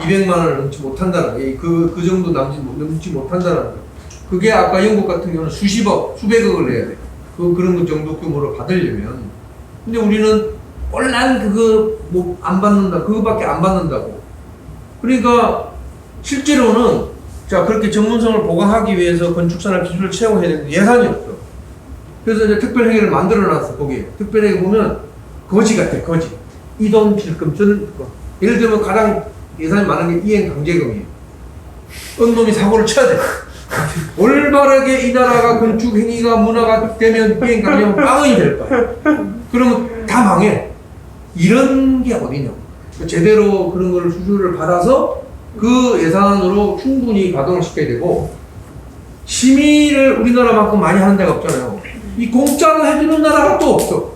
200만 원을 넘지 못한다는 게 그 정도 넘지 못한다는 거예요. 그게 아까 영국 같은 경우는 수십억, 수백억을 내야 돼. 그런 것 정도 규모로 받으려면. 근데 우리는 뻔한 그거 뭐 안 받는다. 그거밖에 안 받는다고. 그러니까 실제로는 자 그렇게 전문성을 보강하기 위해서 건축사나 기술을 채용해야 되는데 예산이 없어. 그래서 이제 특별행위를 만들어놨어. 거기에 특별행위 보면 거지 같아. 거지. 이 돈 필금 저는 예를 들면 가장 예산이 많은 게 이행 강제금이에요. 어느 놈이 사고를 쳐야 돼. 올바르게 이 나라가 건축 행위가 문화가 되면 이행 강제금 빵원이 될 거야. 그러면 다 망해. 이런 게 어디냐. 제대로 그런 걸 수주를 받아서 그 예산으로 충분히 가동을 시켜야 되고 심의를 우리나라만큼 많이 하는 데가 없잖아요. 이 공짜로 해주는 나라가 또 없어.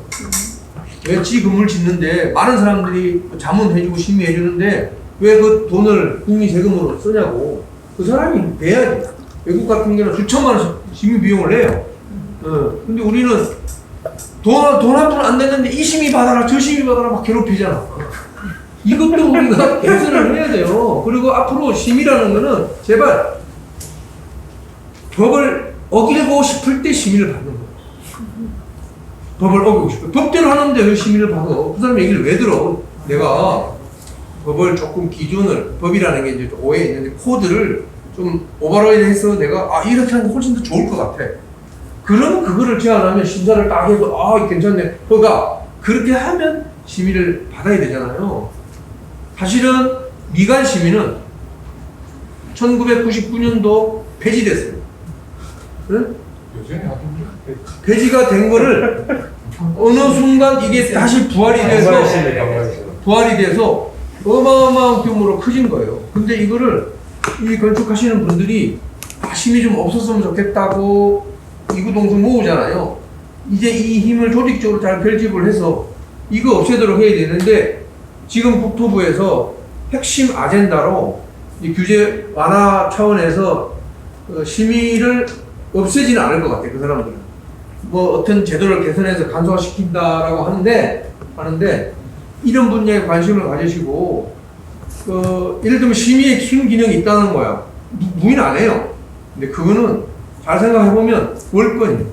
왜 지 건물 짓는데 많은 사람들이 자문해주고 심의해주는데 왜 그 돈을 국민 세금으로 쓰냐고. 그 사람이 돼야지. 외국 같은 경우는 수천만 원씩 심의 비용을 내요. 근데 우리는 돈 한 푼 안 냈는데 이 심의 받아라 저 심의 받아라 막 괴롭히잖아. 이것도 우리가 개선을 해야 돼요. 그리고 앞으로 심의라는 거는 제발 법을 어기고 싶을 때 심의를 받는 거예요. 법을 어기고 싶어. 법대로 하는데 왜 심의를 받아? 그 사람 얘기를 왜 들어? 내가 법을 조금 기준을, 법이라는 게 이제 오해 있는데 코드를 좀 오버라이드해서 내가 이렇게 하는 게 훨씬 더 좋을 것 같아. 그러면 그거를 제안하면 심사를 딱 해서 괜찮네. 그러니까 그렇게 하면 심의를 받아야 되잖아요. 사실은 미관 심의는 1999년도 폐지됐어요. 응? 요즘에 하던데. 폐지가 된 거를 어느 순간 이게 다시 부활이 돼서 어마어마한 규모로 커진 거예요. 근데 이거를 이 건축하시는 분들이 심이 좀 없었으면 좋겠다고 이구동성 모으잖아요. 이제 이 힘을 조직적으로 잘 결집을 해서 이거 없애도록 해야 되는데 지금 국토부에서 핵심 아젠다로 이 규제 완화 차원에서 심의를 없애지는 않을 것 같아요. 그 사람들은 뭐 어떤 제도를 개선해서 간소화시킨다라고 하는데 이런 분야에 관심을 가지시고 예를 들면 심의에 큰 기능이 있다는 거야. 부인 안 해요. 근데 그거는 잘 생각해 보면 월권이에요.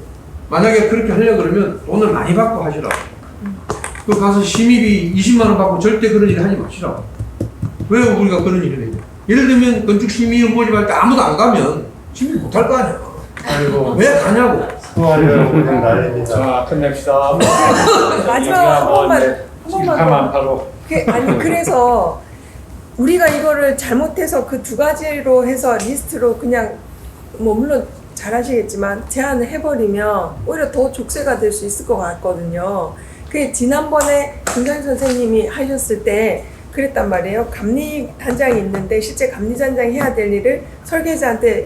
만약에 그렇게 하려고 그러면 돈을 많이 받고 하시라고. 그 가서 심의비 20만 원 받고 절대 그런 일 하지 마시라고. 왜 우리가 그런 일을 해요? 예를 들면 건축 심의 모집 할 때 아무도 안 가면 심의 못 할 거 아니야. 아이고. 왜 가냐고. 수고하려고 오늘 날입니다. 자, 끝냅시다. 마지막 한 번만 가만파로. 그래서 우리가 이거를 잘못해서 그 두 가지로 해서 리스트로 그냥 뭐 물론 잘하시겠지만 제안을 해버리면 오히려 더 족쇄가 될 수 있을 것 같거든요. 그 지난번에 김선 선생님이 하셨을 때 그랬단 말이에요. 감리단장이 있는데 실제 감리단장이 해야 될 일을 설계자한테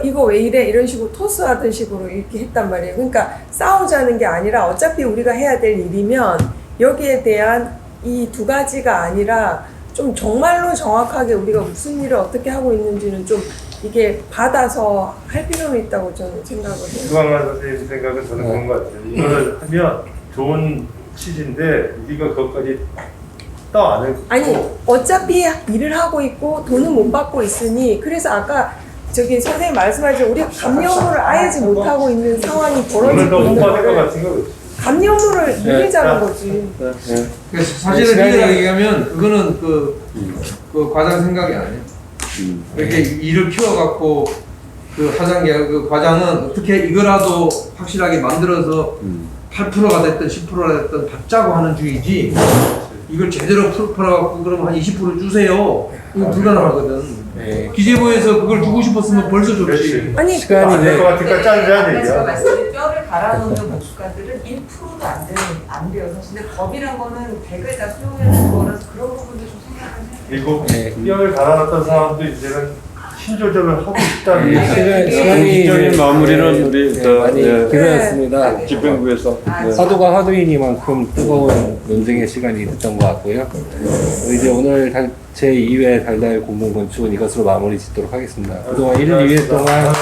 이거 왜 이래? 이런 식으로 토스하던 식으로 이렇게 했단 말이에요. 그러니까 싸우자는 게 아니라 어차피 우리가 해야 될 일이면 여기에 대한 이 두 가지가 아니라 좀 정말로 정확하게 우리가 무슨 일을 어떻게 하고 있는지는 좀 이게 받아서 할 필요는 있다고 저는 생각을 해요. 유광만 선생님 생각은 저는 그런 것 같아요. 이거를 하면 좋은 취지인데 우리가 그것까지 안 해. 아니 어차피 일을 하고 있고 돈은 못 받고 있으니 그래서 아까 저기 선생님 말씀하신 우리 감염물을 아예지 못하고 있는 상황이 벌어지고 못 있는 받을 것 거를 같은 거. 감염물을 늘리자는 거지. 그래서 사실은 이렇게 얘기하면 그거는 그 과장 생각이 아니에요. 이렇게 일을 키워갖고 그 그 과장은 어떻게 이거라도 확실하게 만들어서 8%가 됐든 10%가 됐든 받자고 하는 주의지 이걸 제대로 풀어갖고 그러면 한 20% 주세요. 이거 불가능하거든. 기재부에서 그걸 주고 싶었으면 벌써 줬지. 아니 시간이 안될것 같으니까 짜증나야 아까 제가 되죠. 말씀드린 뼈를 갈아놓는 목수가들은 1%도 안 돼요. 사실 근데 법이란 거는 100을 다 수용해야 되는 거라서 그런 부분도 좀 생각을 해요. 그리고 뼈를 갈아놨던 사람도 이제는 신조절을 하고 싶다는 시간이 이제 마무리는 우리 많이 길어졌습니다. 집행부에서 화두가 화두이니만큼 뜨거운 논쟁의 시간이 됐던 것 같고요. 이제 오늘 제2회 달달 공공건축은 이것으로 마무리 짓도록 하겠습니다. 그동안 1, 2회 동안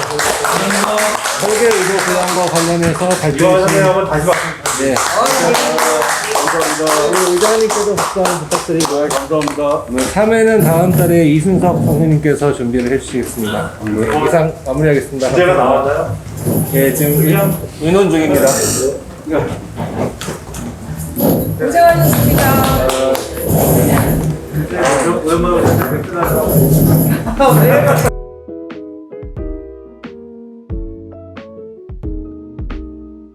설계 의도 부담과 관련해서 발표해 이거 주신 한번 다시 봐. 네. 감사합니다. 의장님께도 박수 부탁드리고요. 감사합니다. 3회는 다음 달에 이순석 선생님께서 준비를 해주시겠습니다. 네, 이상 마무리하겠습니다. 주제가 나왔나요? 네, 지금 의논 중입니다. 고생하셨습니다. 오랜만에 끝나서.